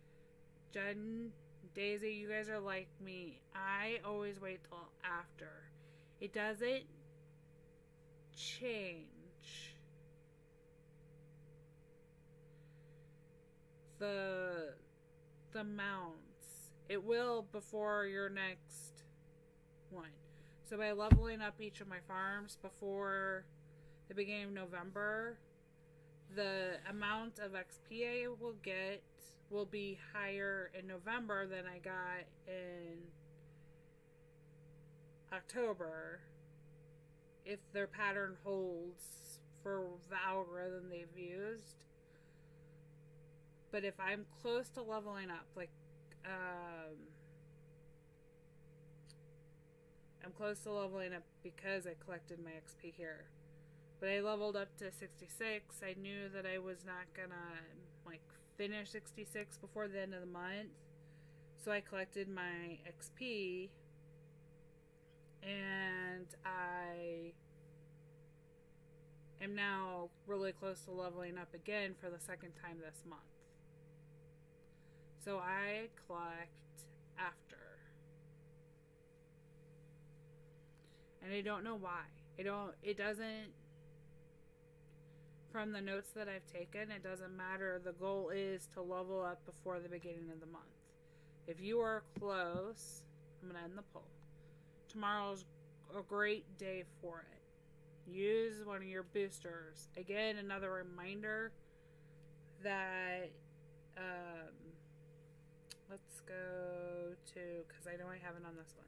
Jen, Daisy, you guys are like me. I always wait till after. It doesn't change the mounts. It will before your next one. So by leveling up each of my farms before the beginning of November, the amount of XP I will get will be higher in November than I got in October if their pattern holds for the algorithm they've used. But if I'm close to leveling up, like I'm close to leveling up because I collected my XP here. But I leveled up to 66. I knew that I was not gonna like finish 66 before the end of the month. So I collected my XP and I am now really close to leveling up again for the second time this month. So I collect after. And I don't know why. It doesn't, from the notes that I've taken, it doesn't matter. The goal is to level up before the beginning of the month. If you are close, I'm going to end the poll. Tomorrow's a great day for it. Use one of your boosters. Again, another reminder that, let's go to, because I know I have it on this one.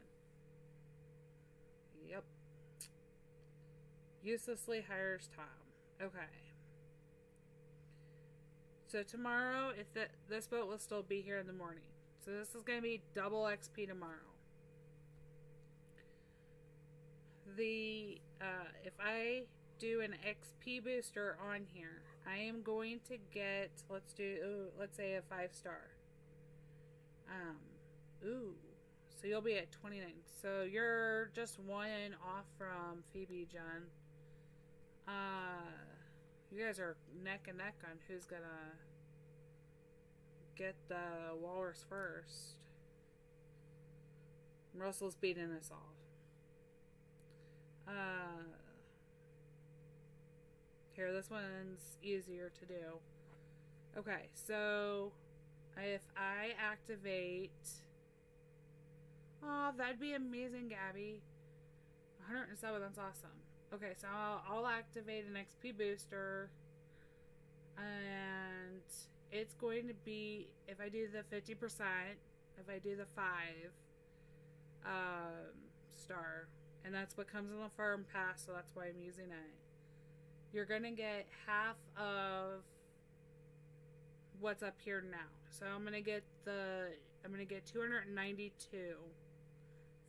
Yep. Uselessly hires Tom. Okay. So tomorrow, if this boat will still be here in the morning. So this is going to be double XP tomorrow. If I do an XP booster on here, I am going to get, let's say a 5-star. So you'll be at 29. So you're just one off from Phoebe, John. You guys are neck and neck on who's gonna get the walrus first. Russell's beating us all. Here, this one's easier to do. Okay, so if I activate... Oh, that'd be amazing, Gabby. 107, that's awesome. Okay, so I'll activate an XP booster. And it's going to be, if I do the 50%, if I do the 5 star, and that's what comes in the farm pass, so that's why I'm using it. You're going to get half of what's up here now. So I'm going to get 292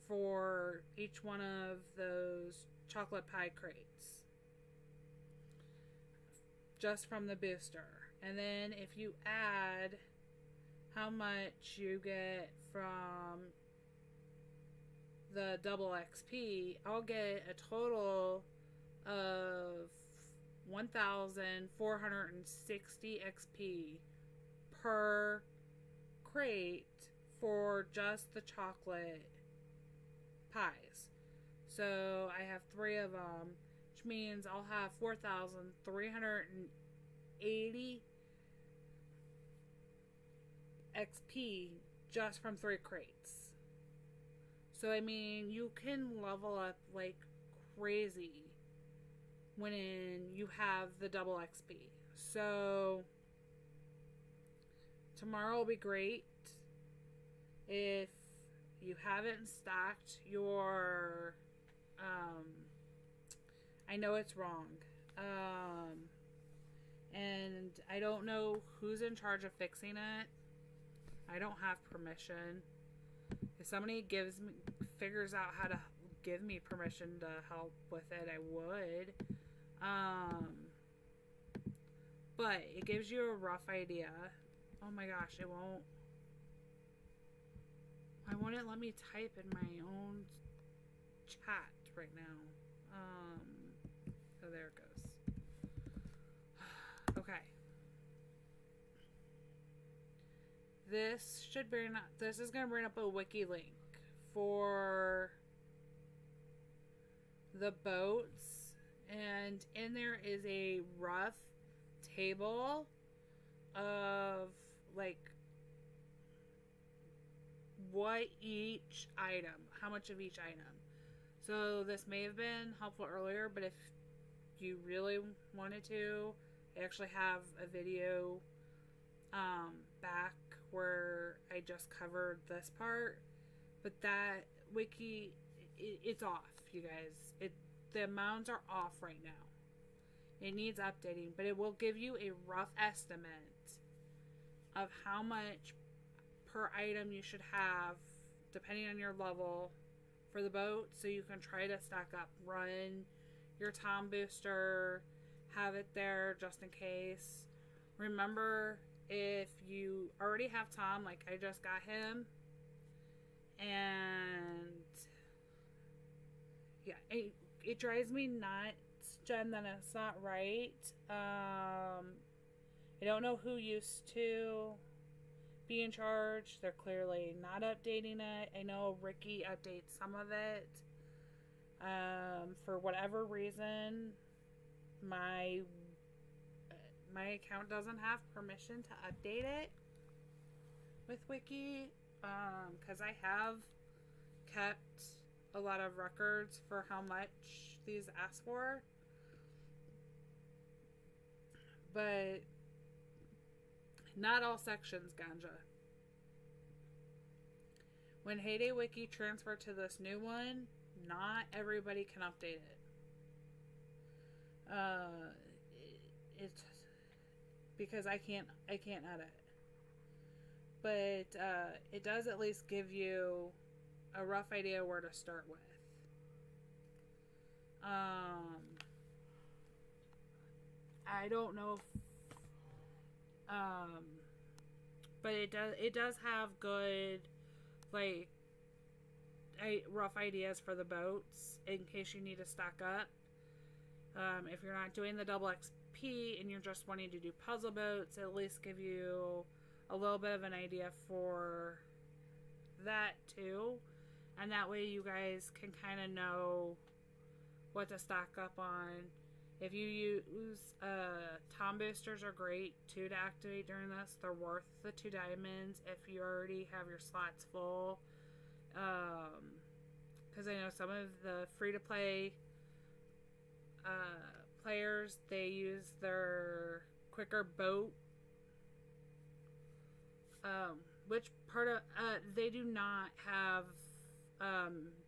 for each one of those chocolate pie crates. Just from the booster. And then if you add how much you get from the double XP, I'll get a total of 1,460 XP per crate for just the chocolate pies. So I have 3 of them, which means I'll have 4,380 XP just from 3 crates. So I mean, you can level up like crazy when you have the double XP. So tomorrow will be great. If you haven't stocked your I know it's wrong, and I don't know who's in charge of fixing it. I don't have permission, If somebody figures out how to give me permission to help with it, I would. But it gives you a rough idea. Oh my gosh, it won't. Why won't it let me type in my own chat right now? Oh, there it goes. Okay. This is going to bring up a wiki link for the boats, and in there is a rough table of like what each item, how much of each item. So this may have been helpful earlier, but if you really wanted to, I actually have a video back where I just covered this part, but that wiki, it's off, you guys. The amounts are off right now. It needs updating, but it will give you a rough estimate of how much per item you should have, depending on your level, for the boat, so you can try to stack up, run your Tom booster, have it there just in case. Remember, if you already have Tom, like I just got him, and yeah, it drives me nuts, Jen, that it's not right. I don't know who used to be in charge. They're clearly not updating it. I know Ricky updates some of it. For whatever reason, my account doesn't have permission to update it with Wiki, because I have kept a lot of records for how much these ask for, but not all sections, Ganja. When Heyday Wiki transferred to this new one, not everybody can update it. It's because I can't edit. But it does at least give you a rough idea where to start with. I don't know if, but it does have good, like, rough ideas for the boats in case you need to stock up. If you're not doing the double XP and you're just wanting to do puzzle boats, at least give you a little bit of an idea for that too, and that way you guys can kind of know what to stock up on. If you use Tom boosters are great too to activate during this. They're worth the 2 diamonds if you already have your slots full, because I know some of the free-to-play players, they use their quicker boat, which part of they do not have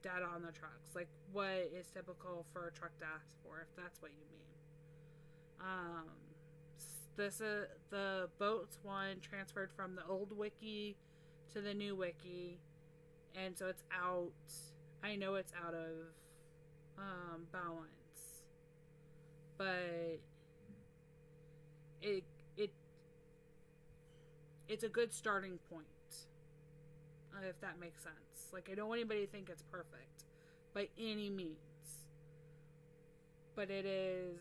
data on the trucks, like what is typical for a truck to ask for, if that's what you mean. The boats one transferred from the old wiki to the new wiki, and so it's out. I know it's out of balance, but it's a good starting point, if that makes sense. Like, I don't want anybody to think it's perfect by any means, but it is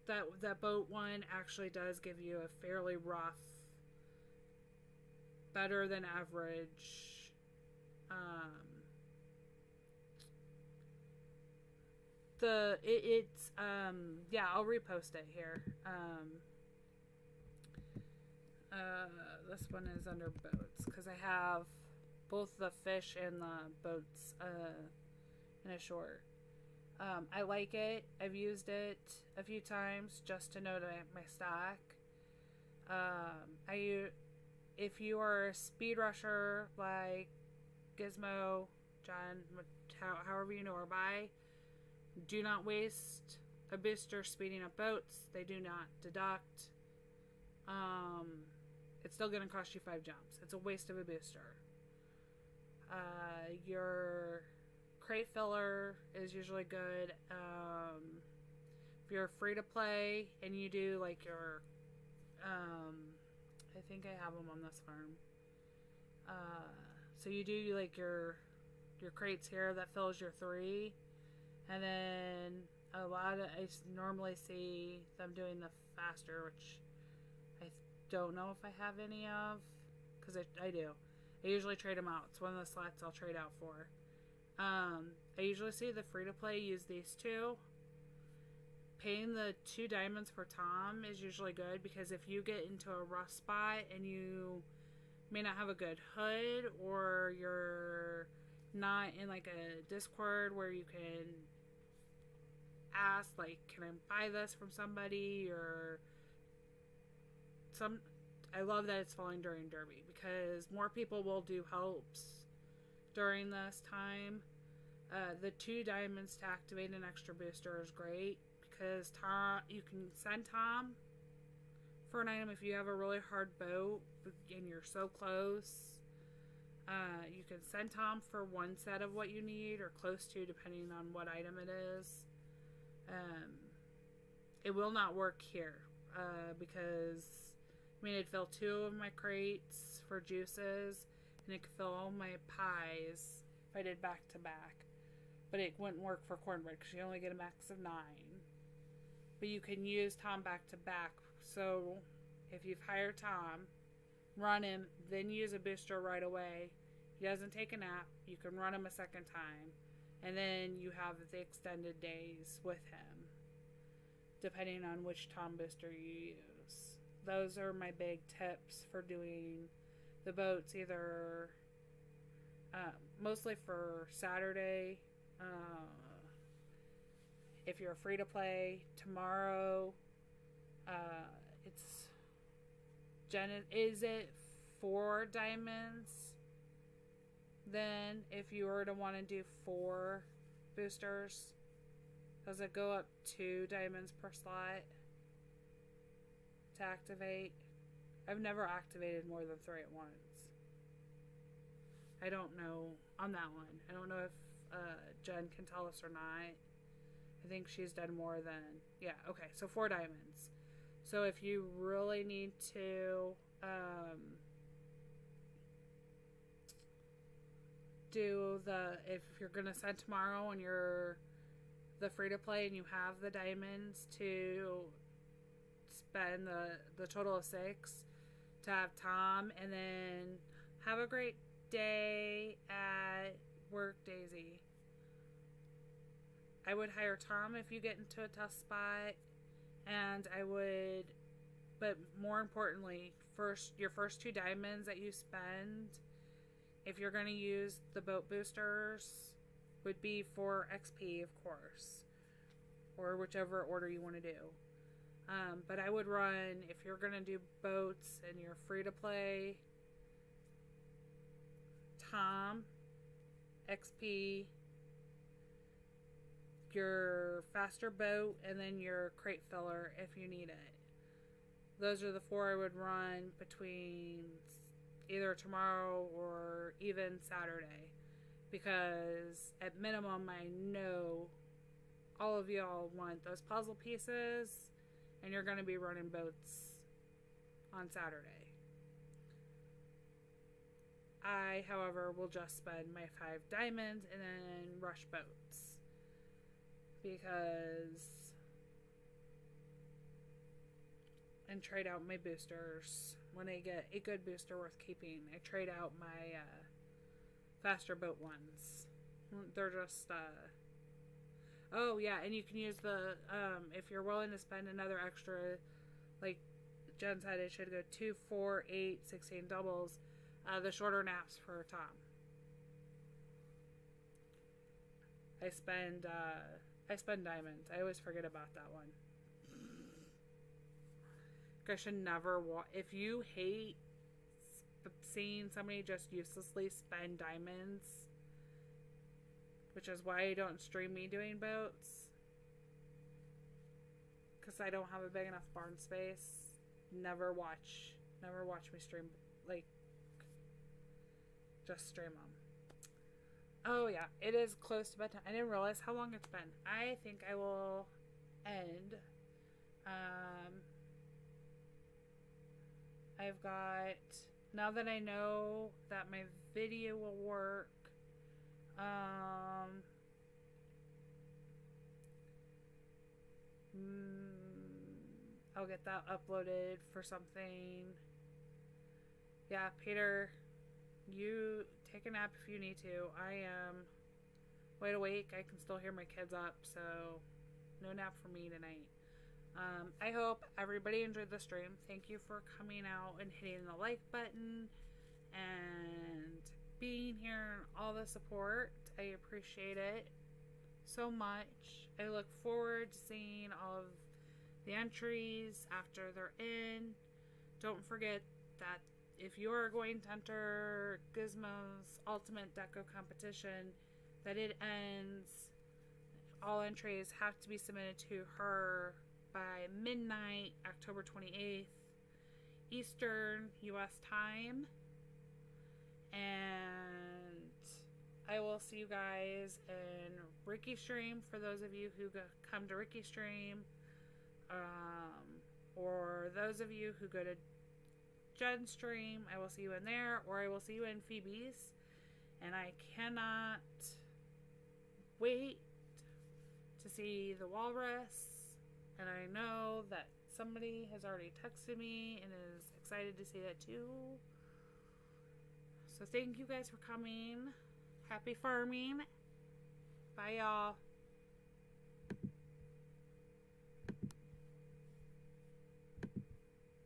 that boat one actually does give you a fairly rough, better than average yeah, I'll repost it here. This one is under boats because I have both the fish and the boats in a short. I like it. I've used it a few times just to know my stack. If you are a speed rusher like Gizmo, John, however you know her by, do not waste a booster speeding up boats. They do not deduct. It's still going to cost you 5 jumps. It's a waste of a booster. Your crate filler is usually good. If you're free to play and you do like your, I think I have them on this farm. So you do like your crates here that fills your 3, and then I normally see them doing the faster, which I don't know if I have any of, because I do. I usually trade them out. It's one of the slots I'll trade out for. I usually see the free-to-play use these 2. Paying the 2 diamonds for Tom is usually good, because if you get into a rough spot and you may not have a good hood, or you're not in like a Discord where you can ask, like, can I buy this from somebody, or I love that it's falling during Derby, because more people will do helps during this time. The 2 diamonds to activate an extra booster is great, because you can send Tom for an item if you have a really hard boat and you're so close. You can send Tom for 1 set of what you need, or close to, depending on what item it is. It will not work here, because it'd fill 2 of my crates for juices, and it could fill all my pies if I did back to back. But it wouldn't work for cornbread, because you only get a max of 9. But you can use Tom back to back. So if you've hired Tom, run him, then use a booster right away. He doesn't take a nap. You can run him a second time, and then you have the extended days with him, depending on which Tom booster you use. Those are my big tips for doing the boats, either mostly for Saturday. If you're free to play tomorrow, it's is it 4 diamonds? Then if you were to want to do 4 boosters, does it go up 2 diamonds per slot to activate? I've never activated more than 3 at once. I don't know on that one. I don't know if Jen can tell us or not. I think she's done more than, yeah, okay, so 4 diamonds. So if you really need to if you're going to send tomorrow and you're the free to play and you have the diamonds to spend the total of 6 to have Tom, and then have a great day at work, Daisy. I would hire Tom if you get into a tough spot, and but more importantly, your first 2 diamonds that you spend, if you're going to use the boat boosters, would be for XP, of course, or whichever order you want to do. But I would run, if you're going to do boats and you're free to play, Tom, XP, your faster boat, and then your crate filler if you need it. Those are the 4 I would run between either tomorrow or even Saturday, because at minimum I know all of y'all want those puzzle pieces, and you're going to be running boats on Saturday. I, however, will just spend my 5 diamonds and then rush boats, and trade out my boosters. When I get a good booster worth keeping, I trade out my faster boat ones. They're just oh yeah, and you can use the if you're willing to spend another extra, like Jen said, it should go 2, 4, 8, 16 doubles, the shorter naps for Tom. I spend diamonds. I always forget about that one. I should never if you hate seeing somebody just uselessly spend diamonds, which is why you don't stream me doing boats, because I don't have a big enough barn space. Never watch me stream, like, just stream them. Oh yeah, it is close to bedtime. I didn't realize how long it's been. I think I will end. Um, I've got, now that I know that my video will work, um, I'll get that uploaded for something. Yeah, Peter, you take a nap if you need to. I am wide awake. I can still hear my kids up, so no nap for me tonight. I hope everybody enjoyed the stream. Thank you for coming out and hitting the like button and being here and all the support. I appreciate it so much. I look forward to seeing all of the entries after they're in. Don't forget that if you are going to enter Gizmo's Ultimate Deco competition, that it ends. All entries have to be submitted to her by midnight, October 28th, Eastern U.S. time. And I will see you guys in Ricky Stream for those of you who come to Ricky Stream. Or those of you who go to Jen Stream, I will see you in there, or I will see you in Phoebe's. And I cannot wait to see the walrus. And I know that somebody has already texted me and is excited to see that too. So thank you guys for coming. Happy farming. Bye, y'all.